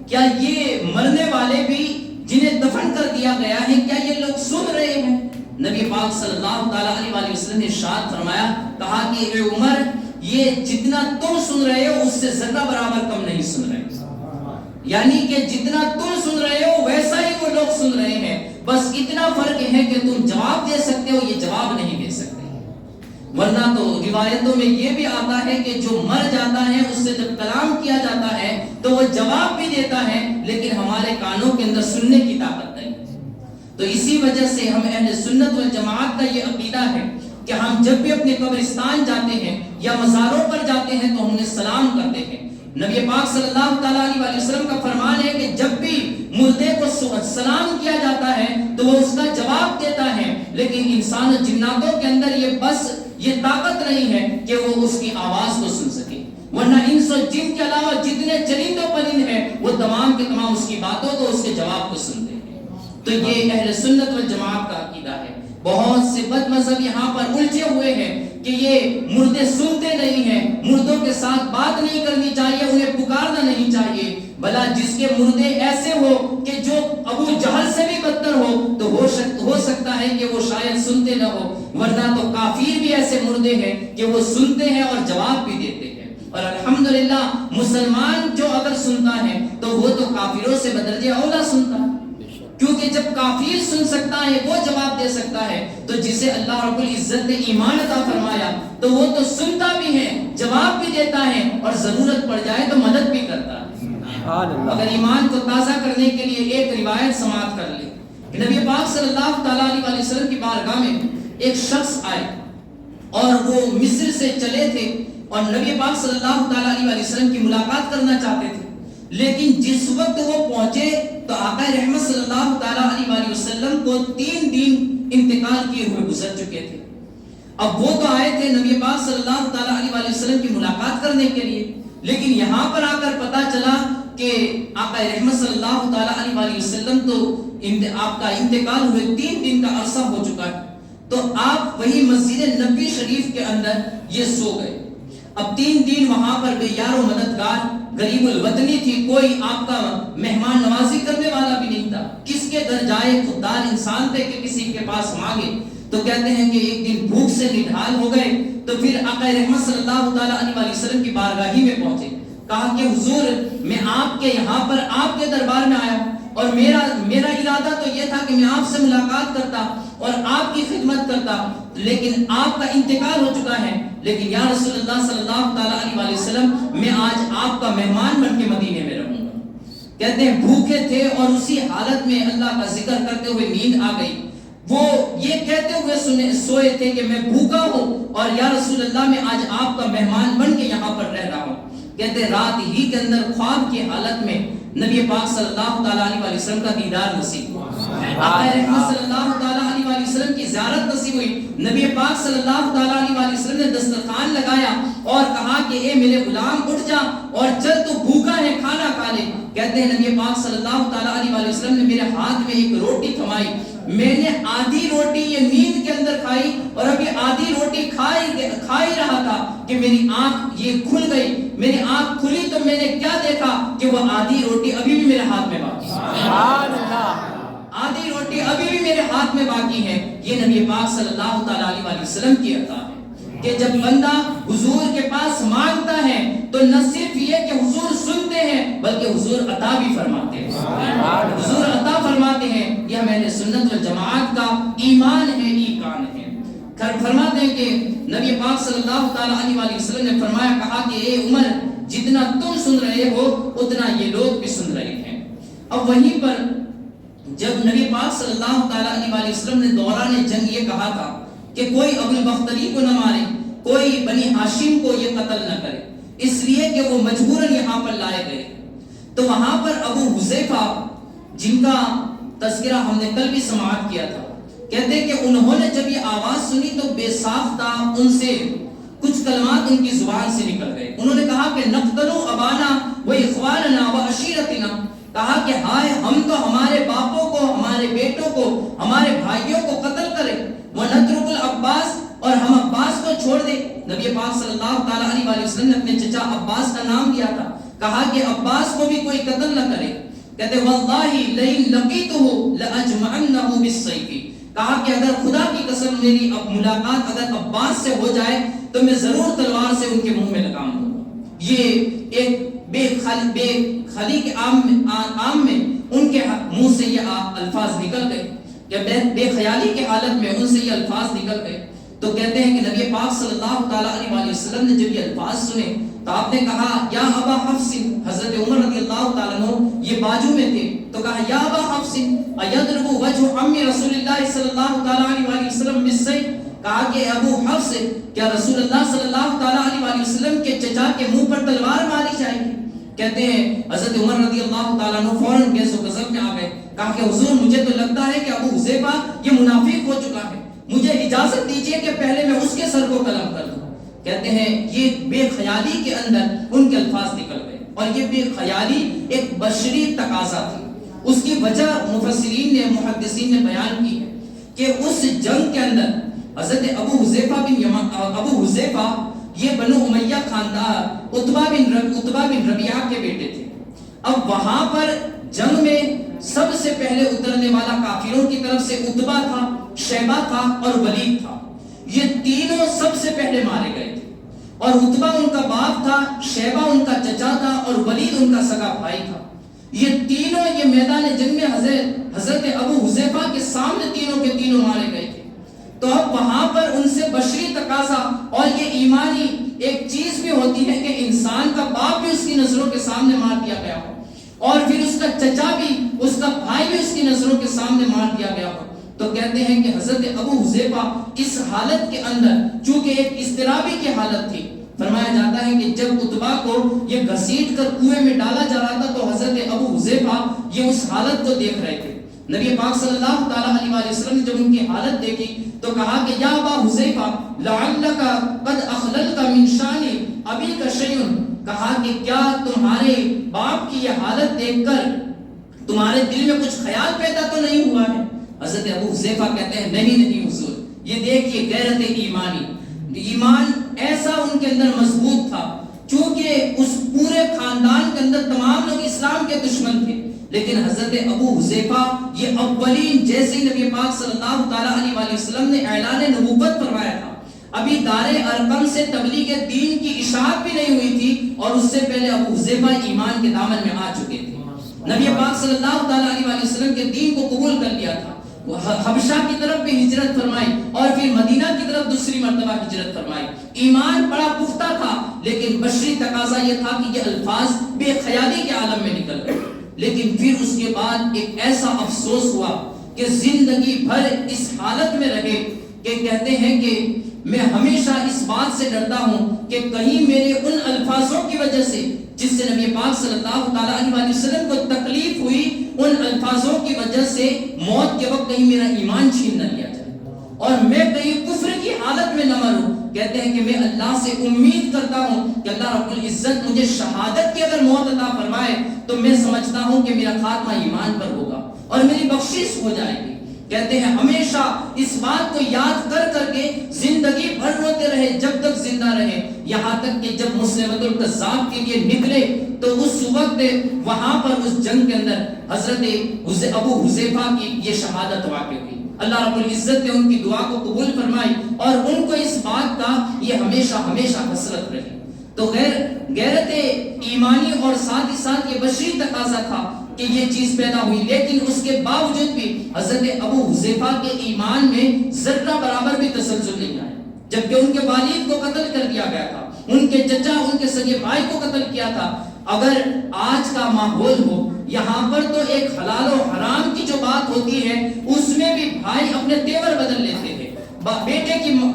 کیا یہ مرنے والے بھی جنہیں دفن کر دیا گیا ہے کیا یہ لوگ سن رہے ہیں؟ نبی پاک صلی اللہ تعالیٰ علیہ وآلہ وسلم نے ارشاد فرمایا، کہا کہ اے عمر، یہ جتنا تم سن رہے ہو اس سے ذرہ برابر کم نہیں سن رہے، یعنی کہ جتنا تم سن رہے ہو ویسا ہی وہ لوگ سن رہے ہیں، بس اتنا فرق ہے کہ تم جواب دے سکتے ہو، یہ جواب نہیں دے سکتے۔ ورنہ تو روایتوں میں یہ بھی آتا ہے کہ جو مر جاتا ہے اس سے جب کلام کیا جاتا ہے تو وہ جواب بھی دیتا ہے، لیکن ہمارے کانوں کے اندر سننے کی طاقت نہیں۔ تو اسی وجہ سے ہم اہل سنت والجماعت کا یہ عقیدہ ہے کہ ہم جب بھی اپنے قبرستان جاتے ہیں یا مزاروں پر جاتے ہیں تو ہم نے سلام کرتے ہیں۔ نبی پاک صلی اللہ تعالیٰ علیہ وآلہ وسلم کا فرمان ہے کہ جب بھی مردے کو سلام کیا جاتا ہے تو وہ اس کا جواب دیتا ہے، لیکن انسان و جناتوں کے اندر یہ طاقت نہیں ہے کہ وہ اس کی آواز کو سن سکے، ورنہ انس و جن کے علاوہ جتنے چرند و پرند ہیں وہ تمام کے تمام اس کی باتوں کو، اس کے جواب کو سنتے ہیں۔ تو یہ اہل سنت والجماعت کا عقیدہ ہے۔ بہت سے بد مذہب یہاں پر الجھے ہوئے ہیں کہ یہ مردے سنتے نہیں ہیں، مردوں کے ساتھ بات نہیں کرنی چاہیے، انہیں پکارنا نہیں چاہیے، بھلا جس کے مردے ایسے ہو کہ جو ابو جہل سے بھی بدتر ہو تو ہو سکتا ہے کہ وہ شاید سنتے نہ ہو، ورنہ تو کافر بھی ایسے مردے ہیں کہ وہ سنتے ہیں اور جواب بھی دیتے ہیں۔ اور الحمدللہ مسلمان جو اگر سنتا ہے تو وہ تو کافروں سے بدرجہ اولا سنتا ہے، کیونکہ جب کافر سن سکتا ہے وہ جواب دے سکتا ہے، تو جسے اللہ رب العزت نے ایمان عطا فرمایا تو وہ تو سنتا بھی ہے، جواب بھی دیتا ہے، اور ضرورت پڑ جائے تو مدد بھی کرتا ہے۔ اگر ایمان کو تازہ کرنے کے لیے ایک روایت سماعت کر لیں کہ نبی پاک صلی اللہ تعالیٰ علیہ وسلم کی بارگاہ میں ایک شخص آئے اور وہ مصر سے چلے تھے اور نبی پاک صلی اللہ تعالیٰ علیہ وسلم کی ملاقات کرنا چاہتے تھے، لیکن جس وقت وہ پہنچے تو آقا رحمت صلی اللہ تعالیٰ علیہ وسلم کو 3 دن انتقال کیے ہوئے گزر چکے تھے۔ اب وہ تو آئے تھے نبی پاک صلی اللہ تعالیٰ علیہ وسلم کی ملاقات کرنے کے لیے، لیکن یہاں پر آ کر پتا چلا کہ آقا رحمت صلی اللہ تعالیٰ علیہ وسلم تو آپ کا انتقال ہوئے 3 دن کا عرصہ ہو چکا ہے، تو آپ وہی مسجد نبوی شریف کے اندر یہ سو گئے۔ اب 3 دن وہاں پر بے یار و مددگار غریب الوطنی تھی، کوئی آپ کا مہمان نوازی کرنے والا بھی نہیں تھا، کس کے گھر جائے، خوددار انسان تھے کہ کسی کے پاس مانگے۔ تو کہتے ہیں کہ ایک دن بھوک سے نڈھال ہو گئے، تو پھر آقا رحمت صلی اللہ تعالیٰ علیہ وسلم کی بارگاہی میں پہنچے، کہا کہ حضور میں آپ کے یہاں پر آپ کے دربار میں آیا ہوں، اور میرا ارادہ تو یہ تھا کہ میں آپ سے ملاقات کرتا اور آپ کی خدمت کرتا، لیکن آپ کا انتقال ہو چکا ہے، لیکن یا رسول اللہ صلی اللہ تعالیٰ علیہ وسلم میں آج آپ کا مہمان بن کے مدینے میں رہوں گا۔ کہتے ہیں بھوکے تھے اور اسی حالت میں اللہ کا ذکر کرتے ہوئے نیند آ گئی، وہ یہ کہتے ہوئے سوئے تھے کہ میں بھوکا ہوں اور یا رسول اللہ میں آج آپ کا مہمان بن کے یہاں پر رہ رہا ہوں۔ کہتے رات ہی کے اندر خواب کی حالت میں نبی پاک صلی اللہ تعالیٰ علیہ وسلم کا دیدار نصیب ہوا، آقا رحمت صلی اللہ تعالیٰ علیہ وسلم کی زیارت نصیب ہوئی۔ نبی پاک صلی اللہ تعالیٰ علیہ وسلم نے دسترخوان لگایا اور کہا کہ اے میرے غلام اٹھ جا اور چل تو بھوکا ہے کھانا کھا لے۔ کہتے ہیں نبی پاک صلی اللہ تعالیٰ علیہ وسلم نے میرے ہاتھ میں ایک روٹی تھمائی، میں نے آدھی روٹی یہ نیند کے اندر کھائی اور ابھی آدھی روٹی کھا ہی رہا تھا کہ میری آنکھ یہ کھل گئی، میری آنکھ کھلی تو میں نے کیا دیکھا کہ وہ آدھی روٹی ابھی بھی میرے ہاتھ میں باقی ہے، آدھی روٹی ابھی بھی میرے ہاتھ میں باقی ہے۔ یہ نبی پاک صلی اللہ تعالیٰ علیہ وسلم کی عطا ہے کہ جب بندہ حضور کے پاس مانگتا ہے تو نہ صرف یہ کہ حضور سنتے ہیں بلکہ حضور عطا بھی فرماتے ہیں، حضور عطا فرماتے ہیں۔ یہ ہمیں سنت والجماعت کا ایمان ہے، ایقان ہے۔ فرماتے ہیں کہ نبی پاک صلی اللہ تعالیٰ علیہ وسلم نے فرمایا، کہا کہ اے عمر جتنا تم سن رہے ہو اتنا یہ لوگ بھی سن رہے ہیں۔ اب وہیں پر جب نبی پاک صلی اللہ تعالیٰ علیہ وسلم نے دوران جنگ یہ کہا تھا کہ کوئی ابو البختری کو نہ مارے، کوئی بنی ہاشم کو یہ قتل نہ کرے، اس لیے کہ وہ مجبوراً یہاں پر لائے گئے، تو وہاں پر ابو حذیفہ جن کا تذکرہ ہم نے کل بھی سماعت کیا تھا، کہتے ہیں کہ انہوں نے جب یہ آواز سنی تو بے ساختہ ان سے کچھ کلمات ان کی زبان سے نکل گئے۔ انہوں نے کہا کہ نقتلو ابانا و اخواننا و عشیرتنا، کہا کہ ہائے ہم تو ہمارے باپوں کو، ہمارے بیٹوں کو، ہمارے بھائیوں کو قتل کریں، وَنَتْرُكُ الْعَبَّاسِ، اور ہم عباس کو چھوڑ دیں۔ نبی پاک صلی اللہ تعالیٰ علیہ وسلم نے اپنے چچا عباس کا نام دیا تھا، کہا کہ عباس کو بھی کوئی قتل نہ کرے۔ کہتے وَاللَّهِ لَئِن لَقِيتُهُ لَأَجْمَعَنَّهُ بِالسَّيْفِ، کہا کہ اگر خدا کی قسم میری اب ملاقات اگر عباس سے ہو جائے تو میں ضرور تلوار سے ان کے منہ میں لگام دوں گا۔ یہ ایک بے خلی کے عام میں ان کے منہ سے یہ الفاظ نکل گئے، کہ بے خیالی کی حالت میں ان سے یہ الفاظ نکل گئے۔ تو کہتے ہیں کہ نبی پاک صلی اللہ تعالیٰ علیہ وسلم نے جب یہ الفاظ سنے تو آپ نے کہا یا ابا حفص، حضرت عمر رضی اللہ تعالیٰ عنہ یہ باجو میں تھے، تو کہا یا ابا حفص ایضرب وجہ عم رسول اللہ صلی اللہ تعالیٰ علیہ وسلم بالسیف، کہا کہ ابو حفص کیا رسول اللہ صلی اللہ تعالیٰ علیہ وسلم کے چچا کے منہ پر تلوار ماری جائے گی؟ کہتے ہیں حضرت عمر رضی اللہ تعالیٰ عنہ فوراً گیس و غضب میں آ گئے، کہا کہ حضور مجھے تو لگتا ہے کہ ابو حذیفہ یہ منافق ہو چکا ہے، مجھے اجازت دیجئے کہ پہلے میں اس کے سر کو قلم کر دوں۔ کہتے ہیں یہ بے خیالی کے اندر ان کے الفاظ نکل گئے، اور یہ بے خیالی ایک بشری تقاضا تھی۔ اس کی وجہ مفسرین نے، محدثین نے بیان کی ہے کہ اس جنگ کے اندر حضرت ابو حذیفہ یہ بنو امیہ خاندان عتبہ بن ربیعہ کے بیٹے تھے۔ اب وہاں پر جنگ میں سب سے پہلے اترنے والا کافروں کی طرف سے عتبہ تھا، شیبہ تھا اور ولید تھا، یہ تینوں سب سے پہلے مارے گئے تھے، اور عتبہ ان کا باپ تھا، شیبہ ان کا چچا تھا اور ولید ان کا سگا بھائی تھا۔ یہ تینوں یہ میدان جنگ میں حضرت ابو حذیفہ کے سامنے تینوں کے تینوں مارے گئے تھے۔ تو اب وہاں پر ان سے بشری تقاضا اور یہ ایمانی ایک چیز بھی ہوتی ہے کہ انسان کا باپ بھی اس کی نظروں کے سامنے مار دیا گیا ہو، اور پھر اس کا چچا بھی، اس کا بھائی بھی اس کی نظروں کے سامنے مار دیا گیا ہو۔ تو کہتے ہیں کہ حضرت ابو حذیفہ اس حالت کے اندر چونکہ ایک اضطرابی کی حالت تھی، فرمایا جاتا ہے کہ جب عتبہ کو یہ گھسیٹ کر کنویں میں ڈالا جا رہا تھا تو حضرت ابو حذیفہ یہ اس حالت کو دیکھ رہے تھے. نبی پاک صلی اللہ تعالی علیہ وسلم نے جب ان کی حالت دیکھی تو کہا کہ یا ابا حذیفہ لعلک قد اخللت من شان ابیک شیء، کہا کہ کیا تمہارے باپ کی یہ حالت دیکھ کر تمہارے دل میں کچھ خیال پیدا تو نہیں ہوا ہے؟ حضرت ابو حذیفہ کہتے ہیں نہیں حضور، یہ دیکھیے غیرت ایمان ایسا ان کے اندر مضبوط تھا، چونکہ اس پورے خاندان کے اندر تمام لوگ اسلام کے دشمن تھے، لیکن حضرت ابو حذیفہ یہ اولین، جیسے نبی پاک صلی اللہ تعالی علیہ وسلم نے اعلان نبوت فرمایا تھا، ابھی دار ارقم سے تبلیغ دین کی اشاعت بھی نہیں ہوئی تھی اور اس سے پہلے ابو حذیفہ ایمان کے دامن میں آ چکے تھے. نبی پاک صلی اللہ تعالی علیہ وسلم کے دین کو قبول کر لیا تھا، حبشہ کی طرف بھی ہجرت فرمائی اور پھر مدینہ کی طرف دوسری مرتبہ ہجرت فرمائی. ایمان بڑا پختہ تھا، لیکن بشری تقاضا یہ تھا کہ یہ الفاظ بے خیالی کے عالم میں نکل گئے. لیکن پھر اس کے بعد ایک ایسا افسوس ہوا کہ زندگی بھر اس حالت میں رہے کہ کہتے ہیں کہ میں ہمیشہ اس بات سے ڈرتا ہوں کہ کہیں میرے ان الفاظوں کی وجہ سے جس سے نبی پاک صلی اللہ تعالی علیہ وسلم کو تکلیف ہوئی، ان الفاظوں کی وجہ سے موت کے وقت کہیں میرا ایمان چھین نہ لیا جائے اور میں کہیں کفر کی حالت میں نہ مروں. کہتے ہیں کہ میں اللہ سے امید کرتا ہوں کہ اللہ رب العزت مجھے شہادت کی اگر موت عطا فرمائے تو میں سمجھتا ہوں کہ میرا خاتمہ ایمان پر ہوگا اور میری بخشش ہو جائے گی. کہتے ہیں ہمیشہ اس بات کو یاد کر کر کے زندگی بھر روتے رہے جب تک زندہ رہے، یہاں تک کہ جب مسلمۃ الکذاب کے لیے نکلے تو اس وقت وہاں پر اس جنگ کے اندر حضرت ابو حذیفہ کی یہ شہادت واقع ہوئی. اللہ رب العزت نے ان کی دعا کو قبول فرمائی اور ان کو اس بات کا یہ ہمیشہ حسرت رہی. تو غیرت ایمانی اور ساتھ ہی ساتھ یہ بشری تقاضا تھا کہ یہ چیز پیدا ہوئی، لیکن اس کے باوجود بھی حضرت ابو حذیفہ کے ایمان میں ذرہ برابر بھی تسلسل نہیں آیا. جبکہ ان کے والد کو قتل کر دیا گیا تھا، ان کے چچا ان کے سگے بھائی کو قتل کیا تھا. اگر آج کا ماحول ہو یہاں پر تو ایک حلال و حرام کی جو بات ہوتی ہے اس میں بھی بھائی اپنے تیور بدل لیتے ہیں.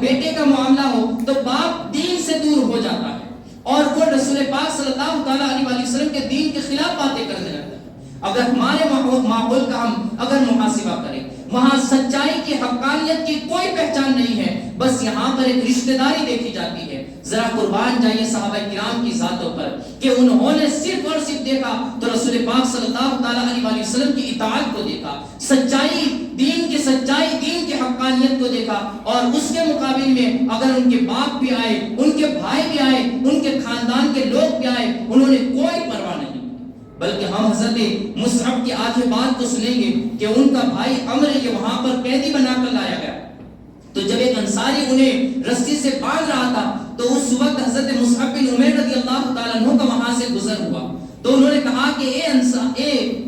بیٹے کا معاملہ ہو تو باپ دین سے دور ہو جاتا ہے اور وہ رسول پاک صلی اللہ تعالی علیہ وسلم کے دین کے خلاف باتیں کرنے لگتا ہے. اگر ہمارے ماحول کا ہم اگر محاسبہ کریں، وہاں سچائی کی حقانیت کی کوئی پہچان نہیں ہے، بس یہاں پر ایک رشتہ داری دیکھی جاتی ہے. ذرا قربان جائیے صحابہ کرام کی ذاتوں پر کہ انہوں نے صرف اور صرف دیکھا تو رسول پاک صلی اللہ تعالی علیہ وسلم کی اطاعت کو دیکھا، سچائی، دین کی حقانیت کو دیکھا، اور اس کے مقابل میں اگر ان کے باپ بھی آئے، ان کے بھائی بھی آئے، ان کے خاندان کے لوگ بھی آئے، انہوں نے کوئی پرواہ نہیں. بلکہ ہم حضرت مصعب کی آخر بات کو سنیں گے کہ ان کا بھائی عمر یہ وہاں پر قیدی بنا کر لایا گیا تو جب ایک انصاری انہیں رسی سے باندھ رہا تھا تو اس وقت حضرت مصعب بن عمیر رضی اللہ تعالیٰ عنہ کا وہاں سے گزر ہوا تو انہوں نے کہا کہ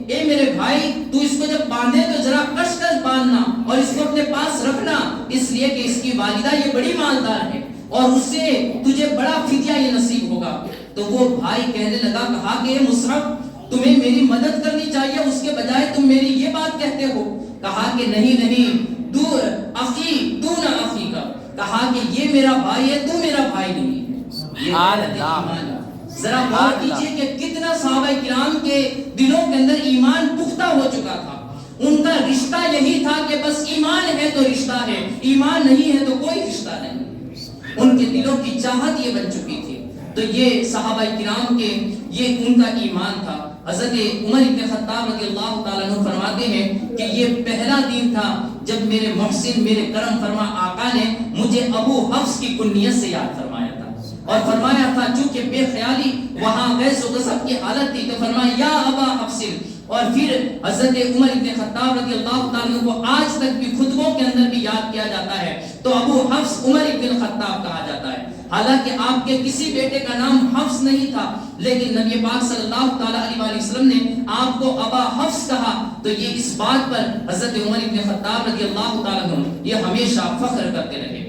اے میرے بھائی، تو اس کو جب باندھے تو ذرا کش باندھنا اور اس کو اپنے پاس رکھنا، اس لیے کہ اس کی والدہ یہ بڑی مالدار ہے اور اس سے تجھے بڑا فدیہ یہ نصیب ہوگا. تو وہ بھائی کہنے لگا، کہا کہ اے مصعب، تمہیں میری مدد کرنی چاہیے، اس کے بجائے تم میری یہ بات کہتے ہو. کہا کہ نہیں، دور اخی دون اخی کا، کہا کہ یہ میرا بھائی ہے، تو میرا بھائی نہیں ہے. ذرا غور کیجئے کہ کتنا صحابہ کرام کے دلوں کے اندر ایمان پختہ ہو چکا تھا. ان کا رشتہ یہی تھا کہ بس ایمان ہے تو رشتہ ہے، ایمان نہیں ہے تو کوئی رشتہ نہیں. ان کے دلوں کی چاہت یہ بن چکی تھی. تو یہ صحابہ کرام کے یہ ان کا ایمان تھا. حضرت عمر بن خطاب رضی اللہ تعالیٰ عنہ فرماتے ہیں کہ یہ پہلا دن تھا جب میرے محسن، میرے کرم فرما آقا نے مجھے ابو حفص کی کنیت سے یاد فرمایا تھا اور فرمایا تھا چونکہ بے خیالی وہاں غیظ و غضب کی حالت تھی تو فرمایا یا ابا حفص. اور پھر حضرت عمر بن خطاب رضی اللہ تعالیٰ عنہ کو آج تک بھی خطبوں کے اندر بھی یاد کیا جاتا ہے تو ابو حفص عمر بن خطاب کہا جاتا ہے. حالانکہ آپ کے کسی بیٹے کا نام حفص نہیں تھا، لیکن نبی پاک صلی اللہ تعالیٰ علیہ وسلم نے آپ کو ابا حفص کہا تو یہ اس بات پر حضرت عمر بن خطاب رضی اللہ تعالیٰ عنہ یہ ہمیشہ فخر کرتے رہے.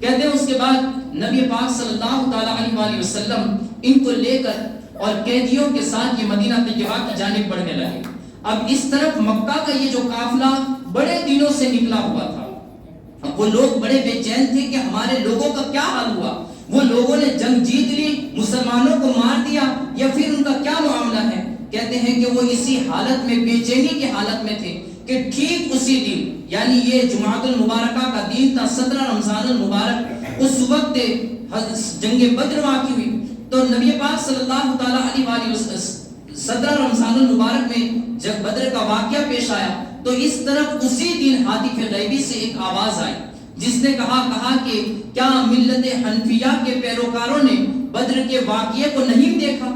کہتے ہیں اس کے بعد نبی پاک صلی اللہ تعالیٰ علیہ وسلم ان کو لے کر اور قیدیوں کے ساتھ یہ مدینہ طیبہ کی جانب بڑھنے لگے. اب اس طرف مکہ کا یہ جو قافلہ بڑے دنوں سے نکلا ہوا تھا، اب وہ لوگ بڑے بے چین تھے کہ ہمارے لوگوں کا کیا حال ہوا. وہ لوگوں نے جنگ جیت لی، مسلمانوں کو مار دیا، یا پھر ان کا کیا معاملہ ہے؟ کہتے ہیں کہ وہ اسی حالت میں، بے چینی کی حالت میں تھے کہ ٹھیک اسی دن، یعنی یہ جمعۃ المبارکہ کا دن تھا، 17 رمضان المبارک، اس وقت جنگ بدر واقع ہوئی. تو نبی پاک صلی اللہ تعالیٰ علیہ وسلم 17 رمضان المبارک میں جب بدر کا واقعہ پیش آیا تو اس طرف اسی دن ہاتف غیبی سے ایک آواز آئی جس نے کہا کہ کیا ملت حنفیہ کے پیروکاروں نے بدر کے واقعے کو نہیں دیکھا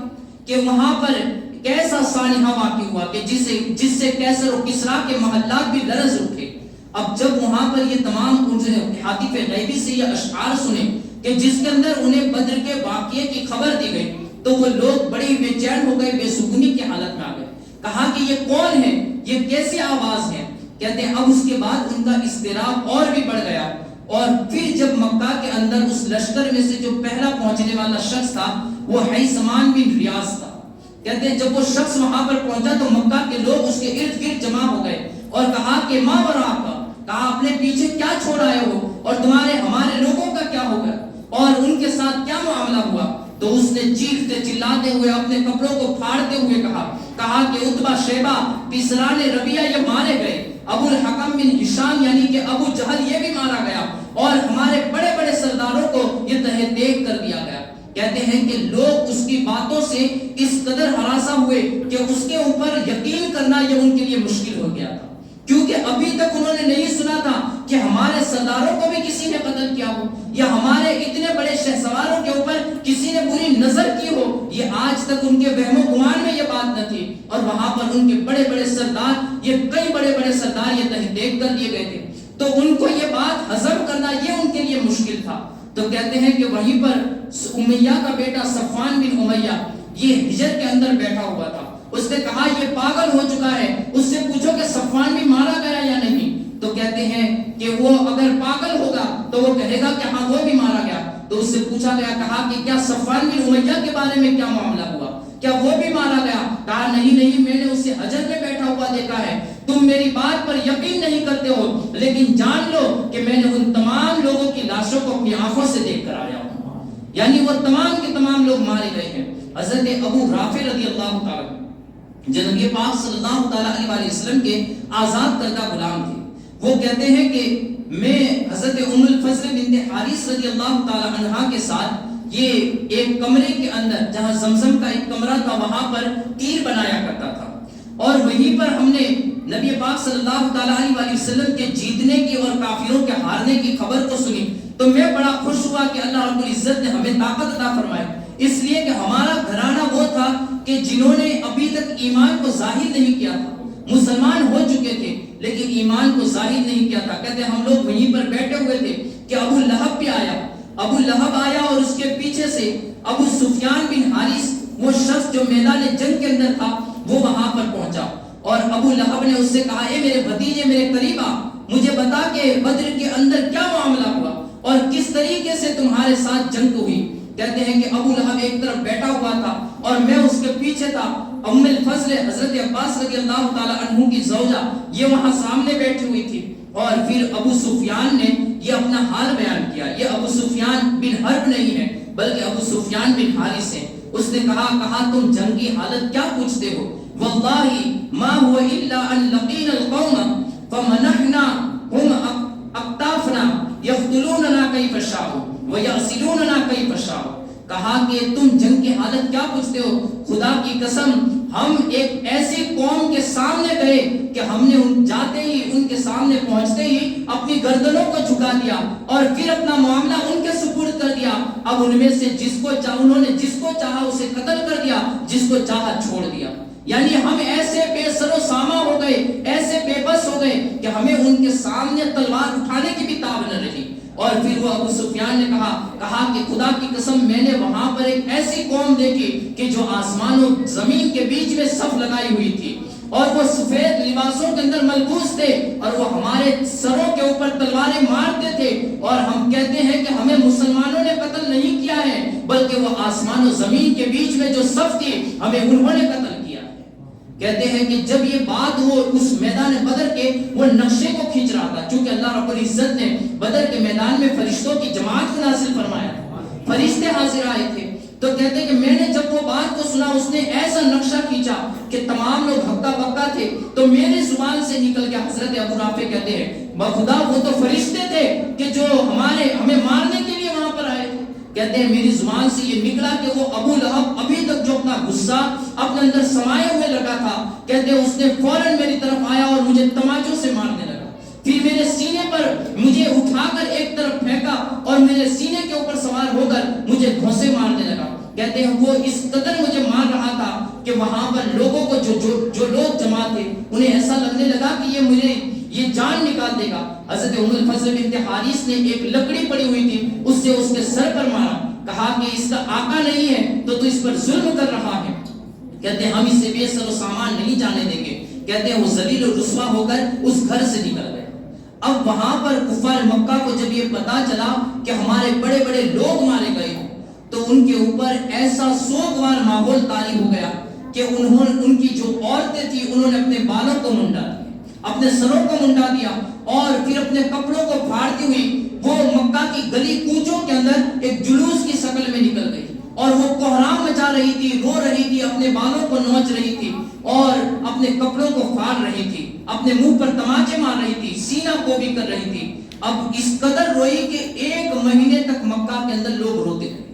کہ وہاں پر کیسا سانحہ واقع ہوا کہ جس سے کیسر و کسرا کے محلات بھی لرز اٹھے. اب جب وہاں پر یہ تمام ہاتف غیبی سے یہ اشعار سنے کہ جس کے اندر انہیں بدر کے واقعے کی خبر دی گئی تو وہ لوگ بڑی بے چین ہو گئے، بے سکونی کی حالت میں آ گئے. کہا کہ یہ کون ہے، یہ کیسی آواز ہے؟ کہتے ہیں اب اس کے بعد ان کا اضطراب اور بھی بڑھ گیا، اور پھر جب مکہ کے اندر اس لشکر میں سے جو پہلا پہنچنے والا شخص تھا وہ حیثمان بن ریاض تھا. کہتے ہیں جب وہ شخص وہاں پر پہنچا تو مکہ کے لوگ اس کے ارد گرد جمع ہو گئے اور کہا کہ ما وراءک، کہا اپنے پیچھے کیا چھوڑ آئے ہو اور تمہارے ہمارے لوگوں کا کیا ہوگا اور ان کے ساتھ کیا معاملہ ہوا؟ تو اس نے چیختے چلاتے ہوئے اپنے کپڑوں کو پھاڑتے ہوئے کہا کہ عتبہ، شیبہ، بسران ربیہ یہ مارے گئے، ابو الحکم بن ہشام یعنی کہ ابو جہل یہ بھی مارا گیا، اور ہمارے بڑے بڑے سرداروں کو یہ تہہ دیکھ کر دیا گیا. کہتے ہیں کہ لوگ اس کی باتوں سے اس قدر ہراساں ہوئے کہ اس کے اوپر یقین کرنا یہ ان کے لیے مشکل ہو گیا تھا، کیونکہ ابھی تک انہوں نے نہیں سنا تھا کہ ہمارے سرداروں کو بھی کسی نے قتل کیا ہو یا ہمارے اتنے بڑے شہسواروں کے اوپر کسی نے بری نظر کی ہو. یہ آج تک ان کے وہم و گمان میں یہ بات نہ تھی، اور وہاں پر ان کے بڑے بڑے سردار، یہ کئی بڑے بڑے سردار یہ تہہ دیکھ کر دیے گئے تھے، تو ان کو یہ بات ہضم کرنا یہ ان کے لیے مشکل تھا. تو کہتے ہیں کہ وہیں پر امیہ کا بیٹا صفوان بن امیہ یہ ہجر کے اندر بیٹھا ہوا تھا. اس نے کہا یہ پاگل ہو چکا ہے، اس سے پوچھو کہ صفوان بھی مارا گیا یا نہیں. تو کہتے ہیں کہ وہ اگر پاگل ہوگا تو وہ کہے گا کہ ہاں وہ بھی مارا گیا. تو اس سے پوچھا گیا، کہا کہ کیا صفوان بن امیہ کے بارے میں کیا معاملہ ہوا، کیا وہ بھی مارا گیا؟ کہا نہیں، میں نے اسے حجر میں بیٹھا ہوا دیکھا ہے. تم میری بات پر یقین نہیں کرتے ہو، لیکن جان لو کہ میں نے ان تمام لوگوں کی لاشوں کو اپنی آنکھوں سے دیکھ کر آیا ہوں. یعنی وہ تمام کے تمام لوگ مارے گئے ہیں. حضرت ابو رافع رضی اللہ تعالیٰ جو نبی پاک صلی اللہ تعالیٰ علیہ وسلم کے آزاد کردہ غلام تھے، وہ کہتے ہیں کہ میں حضرت ام الفضل بنت حارث رضی اللہ تعالیٰ عنہا کے ساتھ یہ ایک کمرے کے اندر جہاں زمزم کا ایک کمرہ تھا وہاں پر تیر بنایا کرتا تھا، اور وہیں پر ہم نے نبی پاک صلی اللہ تعالیٰ علیہ وسلم کے جیتنے کی اور کافروں کے ہارنے کی خبر کو سنی تو میں بڑا خوش ہوا کہ اللہ رب العزت نے ہمیں طاقت عطا فرمائی، اس لیے کہ ہمارا گھرانہ وہ تھا کہ جنہوں نے ابھی تک ایمان کو ظاہر نہیں کیا تھا، مسلمان ہو چکے تھے لیکن ایمان کو ظاہر نہیں کیا تھا. کہتے ہم لوگ وہیں پر بیٹھے ہوئے تھے کہ ابو لہب بھی آیا. ابو لہب آیا اور اس کے پیچھے سے ابو سفیان بن حارث، وہ شخص جو میدان جنگ کے اندر تھا، وہ وہاں پر پہنچا، اور ابو لہب نے اس سے کہا اے میرے بھتیجے، میرے قریب آ، مجھے بتا کہ بدر کے اندر کیا معاملہ ہوا اور کس طریقے سے تمہارے ساتھ جنگ ہوئی. کہتے ہیں کہ ابو لہب ایک طرف بیٹھا ہوا تھا اور میں اس کے پیچھے تھا. ام الفضل حضرت عباس رضی اللہ تعالیٰ عنہ کی زوجہ یہ وہاں سامنے بیٹھی ہوئی تھی، اور پھر ابو سفیان نے یہ اپنا حال بیان کیا. یہ ابو سفیان بن حرب نہیں ہے بلکہ ابو سفیان بن حارث ہے. اس نے کہا تم جنگ کی حالت کیا پوچھتے ہو؟ واللہ ما هو الا ان لقينا القوم فمنحنا هم اقطافنا يقتلوننا كيف شاءوا ويأسلوننا كيف شاءوا. کہا کہ تم جنگ کی حالت کیا پوچھتے ہو؟ خدا کی قسم ہم ایک ایسی قوم کے سامنے گئے کہ ہم نے جاتے ہی ان کے سامنے پہنچتے ہی اپنی گردنوں کو جھکا دیا اور پھر اپنا معاملہ ان کے سپرد کر دیا. اب ان میں سے انہوں نے جس کو چاہا اسے قتل کر دیا، جس کو چاہا چھوڑ دیا. یعنی ہم ایسے بے سر و سامہ ہو گئے، ایسے بے بس ہو گئے کہ ہمیں ان کے سامنے تلوار اٹھانے کی بھی تاب نہ رہی. اور پھر وہ ابو سفیان نے کہا کہ خدا کی قسم میں نے وہاں پر ایک ایسی قوم دیکھی کہ جو آسمان و زمین کے بیچ میں صف لگائی ہوئی تھی، اور وہ سفید لباسوں کے اندر ملبوس تھے، اور وہ ہمارے سروں کے اوپر تلواریں مارتے تھے، اور ہم کہتے ہیں کہ ہمیں مسلمانوں نے قتل نہیں کیا ہے بلکہ وہ آسمان و زمین کے بیچ میں جو صف تھی ہمیں انہوں نے قتل کیا. کہتے ہیں کہ جب یہ بات وہ اس میدان بدر کے وہ نقشے کو کھینچ رہا تھا، چونکہ اللہ رب العزت نے بدر کے میدان میں فرشتوں کی جماعت کو نازل فرمایا، فرشتے حاضر آئے تھے. تو کہتے ہیں کہ میں نے جب وہ بات کو سنا اس نے ایسا نقشہ کھینچا کہ تمام لوگ ہکا بکا تھے. تو میری زبان سے نکل گیا. حضرت ابو رافع کہتے ہیں بخدا وہ تو فرشتے تھے کہ جو ہمیں مارنے کے لیے وہاں پر آئے تھے. کہتے ہیں میری زبان سے یہ نکلا کہ وہ ابو لہب ابھی تک جو اپنا غصہ اپنے اندر سمائے ہوئے لگا تھا، کہتے ہیں اس نے فوراً میری طرف آیا اور مجھے تماچوں سے مارنے لگا. پھر میرے سینے پر مجھے اٹھا کر ایک طرف پھینکا اور میرے سینے کے اوپر سوار ہو کر مجھے گھونسے مارنے لگا. کہتے ہیں وہ اس قدر مجھے مار رہا تھا کہ وہاں پر لوگوں کو جو لوگ جمع تھے انہیں ایسا لگنے لگا کہ یہ مجھے یہ جان نکال دے گا. حضرت ام الفضل بنت حارث نے ایک لکڑی پڑی ہوئی تھی اس سے اس کے سر پر مارا. کہا کہ اس کا آقا نہیں ہے تو اس پر ظلم کر رہا ہے. کہتے ہیں ہم اسے بے سر و سامان نہیں جانے دیں گے. کہتے ہیں وہ ذلیل و رسوا ہو کر اس گھر سے نکل گئے. اب وہاں پر کفار مکہ کو جب یہ پتا چلا کہ ہمارے بڑے بڑے لوگ مارے گئے تو ان کے اوپر ایسا سوگوار ماحول طاری ہو گیا کہ ان کی جو عورتیں تھیں انہوں نے اپنے بالوں کو منڈا دیا، اپنے سروں کو منڈا دیا اور پھر اپنے کپڑوں کو پھاڑتی ہوئی وہ مکہ کی گلی کوچوں کے اندر ایک جلوس کی شکل میں نکل گئی اور وہ کوہرام مچا رہی تھی، رو رہی تھی، اپنے بالوں کو نوچ رہی تھی اور اپنے کپڑوں کو پھاڑ رہی تھی، اپنے منہ پر تماچے مار رہی تھی، سینہ کو بھی کر رہی تھی. اب اس قدر روئی کہ 1 مہینے تک مکہ کے اندر لوگ روتے رہے.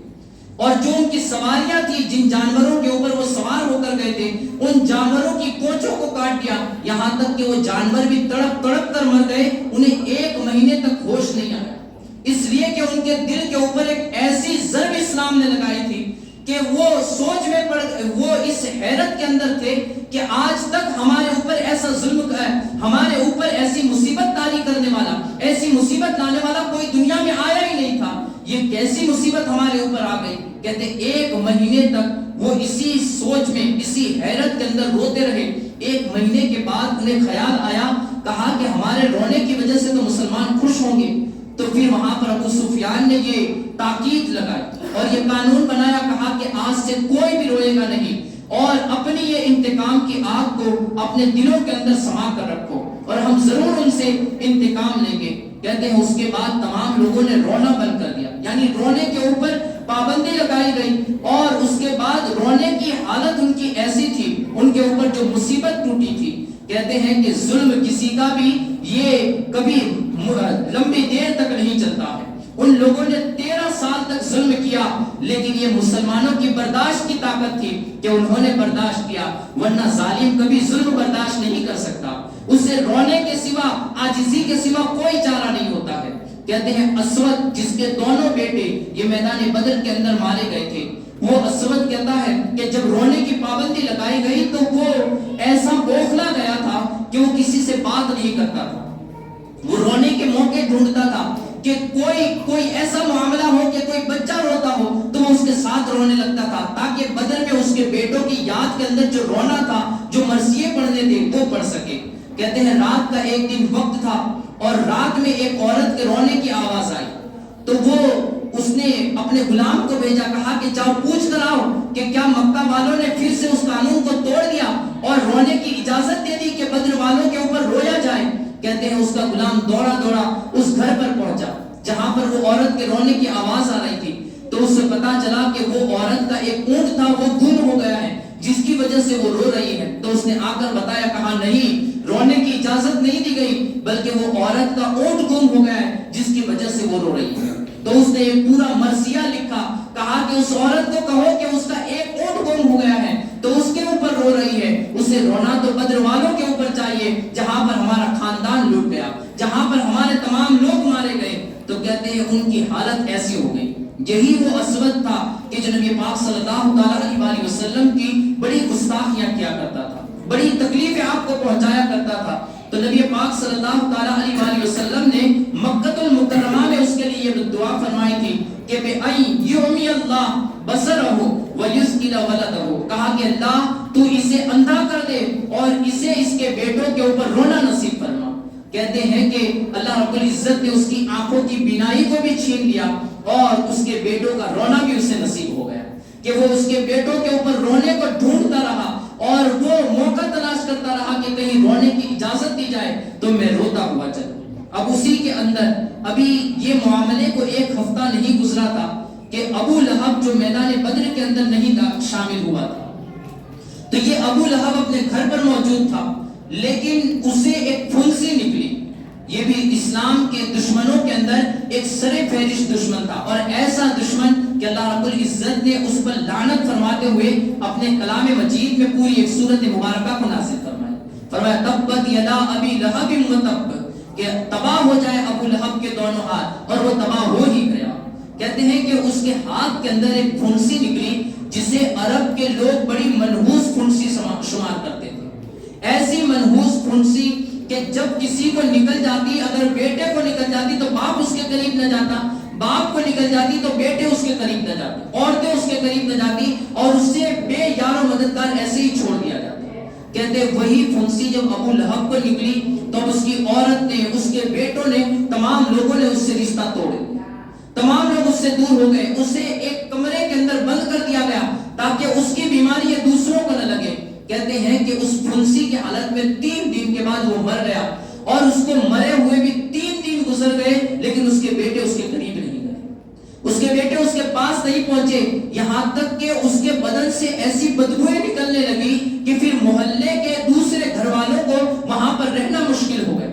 اور جو ان کی سواریاں تھی، جن جانوروں کے اوپر وہ سوار ہو کر گئے تھے، ان جانوروں کی پونچھوں کو کاٹ دیا، یہاں تک کہ وہ جانور بھی تڑپ تڑپ کر مر گئے. انہیں 1 مہینے تک ہوش نہیں آیا، اس لیے کہ ان کے دل کے اوپر ایک ایسی ضرب اسلام نے لگائی تھی کہ وہ سوچ میں وہ اس حیرت کے اندر تھے کہ آج تک ہمارے اوپر ایسا ظلم ہے، ہمارے اوپر ایسی مصیبت طاری کرنے والا، ایسی مصیبت لانے والا کوئی دنیا میں آیا ہی نہیں تھا. یہ کیسی مصیبت ہمارے اوپر آ گئی. کہتے 1 مہینے تک وہ اسی سوچ میں، اسی حیرت کے اندر روتے رہے. 1 مہینے کے بعد انہیں خیال آیا، کہا کہ ہمارے رونے کی وجہ سے تو مسلمان خوش ہوں گے. تو پھر وہاں پر ابو سفیان نے یہ تاکید لگائی اور یہ قانون بنایا، کہا کہ آج سے کوئی بھی روئے گا نہیں اور اپنی یہ انتقام کی آگ کو اپنے دلوں کے اندر سما کر رکھو اور ہم ضرور ان سے انتقام لیں گے. کہتے ہیں اس کے بعد تمام لوگوں نے رونا بند کر دیا، یعنی رونے کے اوپر پابندی لگائی گئی. اور اس کے بعد رونے کی حالت ان کی ایسی تھی، ان کے اوپر جو مصیبت ٹوٹی تھی. کہتے ہیں کہ ظلم کسی کا بھی یہ کبھی لمبی دیر تک نہیں چلتا ہے. ان لوگوں نے 13 سال تک ظلم کیا، لیکن یہ مسلمانوں کی برداشت کی طاقت تھی کہ انہوں نے برداشت کیا، ورنہ ظالم کبھی ظلم برداشت نہیں کر سکتا. اسے رونے کے سوا، عاجزی کے سوا کوئی چارہ نہیں ہوتا ہے. کہتے ہیں اسود جس کے دونوں بیٹے یہ میدان بدر کے اندر مارے گئے تھے، وہ اسود کہتا ہے کہ جب رونے کی پابندی لگائی گئی تو وہ ایسا بوکھلا گیا تھا کہ وہ کسی سے بات نہیں کرتا تھا. وہ رونے کے موقع ڈھونڈتا تھا کہ کوئی ایسا معاملہ ہو کہ کوئی بچہ روتا ہو تو وہ اس کے ساتھ رونے لگتا تھا، تاکہ بدر میں اس کے بیٹوں کی یاد کے اندر جو رونا تھا، جو مرثیے پڑھنے تھے، وہ پڑھ سکے. کہتے ہیں رات کا ایک دن وقت تھا اور رات میں ایک عورت کے رونے کی آواز آئی تو وہ اس نے اپنے غلام کو بھیجا، کہا کہ جاؤ پوچھ کر آؤ کہ کیا مکہ والوں نے پھر سے اس قانون کو توڑ دیا اور رونے کی اجازت دے دی کہ بدر والوں کے اوپر رویا جائے. کہتے ہیں اس کا غلام دوڑا دوڑا اس گھر پر پہنچا جہاں پر وہ عورت کے رونے کی آواز آ رہی تھی. تو اس سے پتا چلا کہ وہ عورت کا ایک اونٹ تھا، وہ گم ہو گیا ہے جس کی وجہ سے وہ رو رہی ہے. تو اس نے آ کر بتایا، کہا نہیں، رونے کی اجازت نہیں دی گئی بلکہ وہ عورت کا اونٹ گم ہو گیا ہے جس کی وجہ سے وہ رو رہی ہے. تو اس نے ایک پورا مرثیہ لکھا، کہا کہ اس عورت کو کہو کہ اس کا ایک اونٹ گم ہو گیا ہے تو اس کے اوپر رو رہی ہے. اسے رونا تو بدر والوں کے اوپر چاہیے جہاں پر ہمارا خاندان لوٹ گیا، جہاں پر ہمارے تمام لوگ مارے گئے. تو کہتے ہیں ان کی حالت ایسی ہو گئی. یہی وہ اسود تھا کہ جو نبی پاک صلی اللہ علیہ وسلم کی بڑی گستاخیاں کیا کرتا تھا، بڑی تکلیفیں آپ کو پہنچایا کرتا تھا. تو نبی پاک صلی اللہ علیہ وسلم نے مکہ المکرمہ میں اس کے لیے یہ دعا فرمائی تھی کہ بے یومی اللہ بصرہ ویسکن ولدہ، کہا کہ اللہ تو اسے اندھا کر دے اور اسے اس کے بیٹوں کے اوپر رونا نصیب فرما. کہتے ہیں کہ اللہ رب العزت نے اس کی آنکھوں کی بینائی کو بھی چھین لیا اور اس کے بیٹوں کا رونا بھی اسے نصیب ہو گیا کہ وہ اس کے بیٹوں کے اوپر رونے کو ڈھونڈتا رہا اور وہ موقع تلاش کرتا رہا کہ کہیں رونے کی اجازت دی جائے تو میں روتا ہوا چلوں. اب اسی کے اندر ابھی یہ معاملے کو 1 ہفتہ نہیں گزرا تھا کہ ابو لہب جو میدان بدر کے اندر نہیں شامل ہوا تھا. تو یہ ابو لہب اپنے گھر پر موجود تھا لیکن اسے ایک پھنسی نکلی. یہ بھی اسلام کے دشمنوں کے اندر ایک سر فہرست دشمن تھا اور ایسا دشمن کہ اللہ رب العزت نے اس پر لعنت فرماتے ہوئے اپنے کلام مجید میں پوری ایک سورت مبارکہ کو نازل فرمایا تبت یدا ابی لہب وتب، کہ تباہ ہو جائے ابو لہب کے دونوں ہاتھ، اور وہ تباہ ہو ہی گیا. کہتے ہیں کہ اس کے ہاتھ کے اندر ایک پھنسی نکلی جسے عرب کے لوگ بڑی منحوس پھنسی شمار کرتے تھے. ایسی منحوس پھنسی کہ جب کسی کو نکل جاتی، اگر بیٹے کو نکل جاتی تو باپ اس کے قریب نہ جاتا، باپ کو نکل جاتی تو بیٹے اس کے قریب نہ جاتے، عورتیں اس کے قریب نہ جاتی، اور اسے بے یار و مددگار ایسے ہی چھوڑ دیا جاتا. کہتے وہی پھنسی جب ابو لہب کو نکلی تو اس کی عورت نے، اس کے بیٹوں نے، تمام لوگوں نے اس سے رشتہ توڑ دیا. تمام لوگ اس سے دور ہو گئے. اسے ایک کمرے کے اندر بند کر دیا گیا تاکہ اس کی بیماری یہ دوسروں کو نہ لگے. کہتے ہیں کہ اس پھنسی کی حالت میں 3 دن کے بعد وہ مر گیا، اور اس کو مرے ہوئے بھی 3 دن گزر گئے لیکن اس کے بیٹے اس کے قریب نہیں گئے. اس کے بیٹے اس کے پاس نہیں پہنچے، یہاں تک کہ اس کے بدن سے ایسی بدبوئیں نکلنے لگی کہ پھر محلے کے دوسرے گھر والوں کو وہاں پر رہنا مشکل ہو گیا.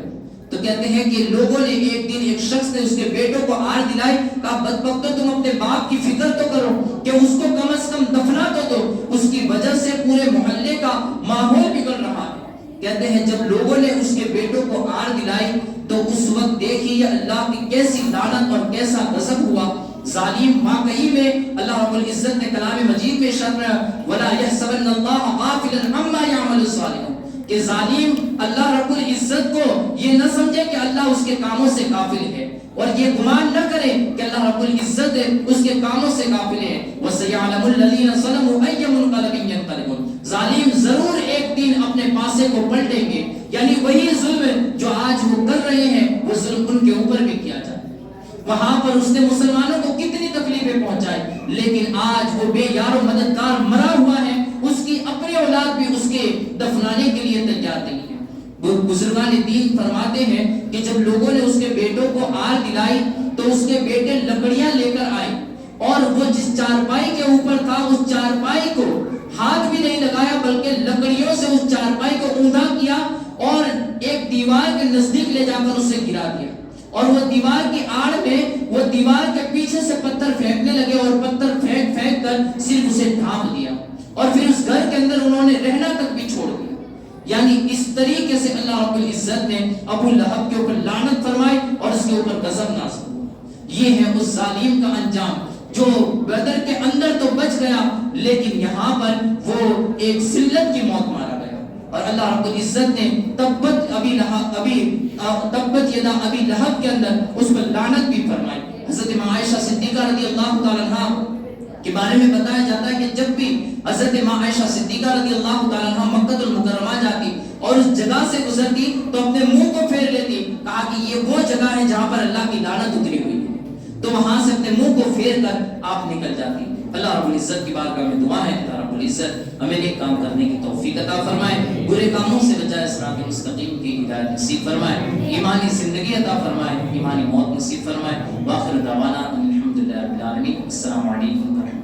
تو کہتے ہیں کہ لوگوں نے ایک دن ایک شخص نے اس کے بیٹوں کو آر دلائی، کہا بدبختو تم اپنے باپ کی فکر تو کرو کہ اس کو کم از کم دفنا تو دو، اس کی وجہ سے پورے محلے کا ماحول بگڑ رہا ہے. کہتے ہیں جب لوگوں نے اس کے بیٹوں کو آر دلائی تو اس وقت دیکھیے اللہ کی کیسی لعنت اور کیسا غضب ہوا. ظالم واقعی میں اللہ رب العزت نے کلام مجید میں ارشاد فرمایا وَلَا يَحْسَبَنَّ اللَّهَ غَافِلًا عَمَّا يَعْمَلُ الظَّالِمُونَ، کہ ظالم اللہ رب العزت کو یہ نہ سمجھے کہ اللہ اس کے کاموں سے غافل ہے، اور یہ گمان نہ کرے کہ اللہ رب العزت اس کے کاموں سے غافل ہے. وَسَيَعْلَمُ الَّذِينَ ظَلَمُوا أَيَّ مُنْقَلَبٍ يَنْقَلِبُونَ، ظالم ضرور ایک دن اپنے پاسے کو پلٹیں گے. یعنی وہی ظلم جو آج وہ کر رہے ہیں وہ ظلم ان کے اوپر بھی کیا جائے. وہاں پر اس نے مسلمانوں کو کتنی تکلیفیں پہنچائی، لیکن آج وہ بے یار و مددگار مرا ہوا ہے، اس کی اپنی اولاد بھی اس کے دفنانے کے لیے تیار نہیں ہے. بزرگان دین فرماتے ہیں کہ جب لوگوں نے اس کے بیٹوں کو آر دلائی تو اس کے بیٹے لکڑیاں لے کر آئے، اور وہ جس چارپائی کے اوپر تھا اس چارپائی کو ہاتھ بھی نہیں لگایا بلکہ لکڑیوں سے اس چارپائی کو اوندا کیا اور ایک دیوار کے نزدیک لے جا کر اسے گرا دیا. اور وہ دیوار کی آڑ میں وہ دیوار کے پیچھے سے پتھر پھینکنے لگے اور پتھر پھینک پھینک کر صرف اسے ڈھانپ دیا، اور پھر اس گھر کے اندر انہوں نے رہنا تک بھی چھوڑ دیا. یعنی اس طریقے سے اللہ رب العزت نے ابو لہب کے اوپر لعنت فرمائی اور اس کے اوپر غضب نازل ہوا. یہ ہے اس ظالم کا انجام جو بدر کے اندر تو بچ گیا لیکن یہاں پر وہ ایک ذلت کی موت مارا گیا. اور اللہ رب العزت نے تبت یدا ابی لہب کے اندر اس پر لعنت بھی فرمائی. حضرت ماں عائشہ صدیقہ رضی اللہ تعالی عنہ کے بارے میں بتایا جاتا ہے کہ جب بھی حضرت ماں عائشہ صدیقہ رضی اللہ تعالی عنہ مکہ المکرمہ جاتی اور اس جگہ سے گزرتی تو اپنے منہ کو پھیر لیتی، کہا کہ یہ وہ جگہ ہے جہاں پر اللہ کی لعنت اتری ہوئی ہے. تو وہاں سے اپنے منہ کو پھیر کر آپ نکل جاتی. اللہ رب العزت کی بارگاہ میں دعا ہے کہ اللہ رب العزت ہمیں نیک کام کرنے کی توفیق عطا فرمائے، برے کاموں سے بچائے، صراط مستقیم کی ہدایت نصیب فرمائے، ایمانی زندگی عطا فرمائے، ایمانی موت نصیب فرمائے. وآخر دعوانا الحمدللہ رب العالمین. السلام علیکم ورحمۃ اللہ.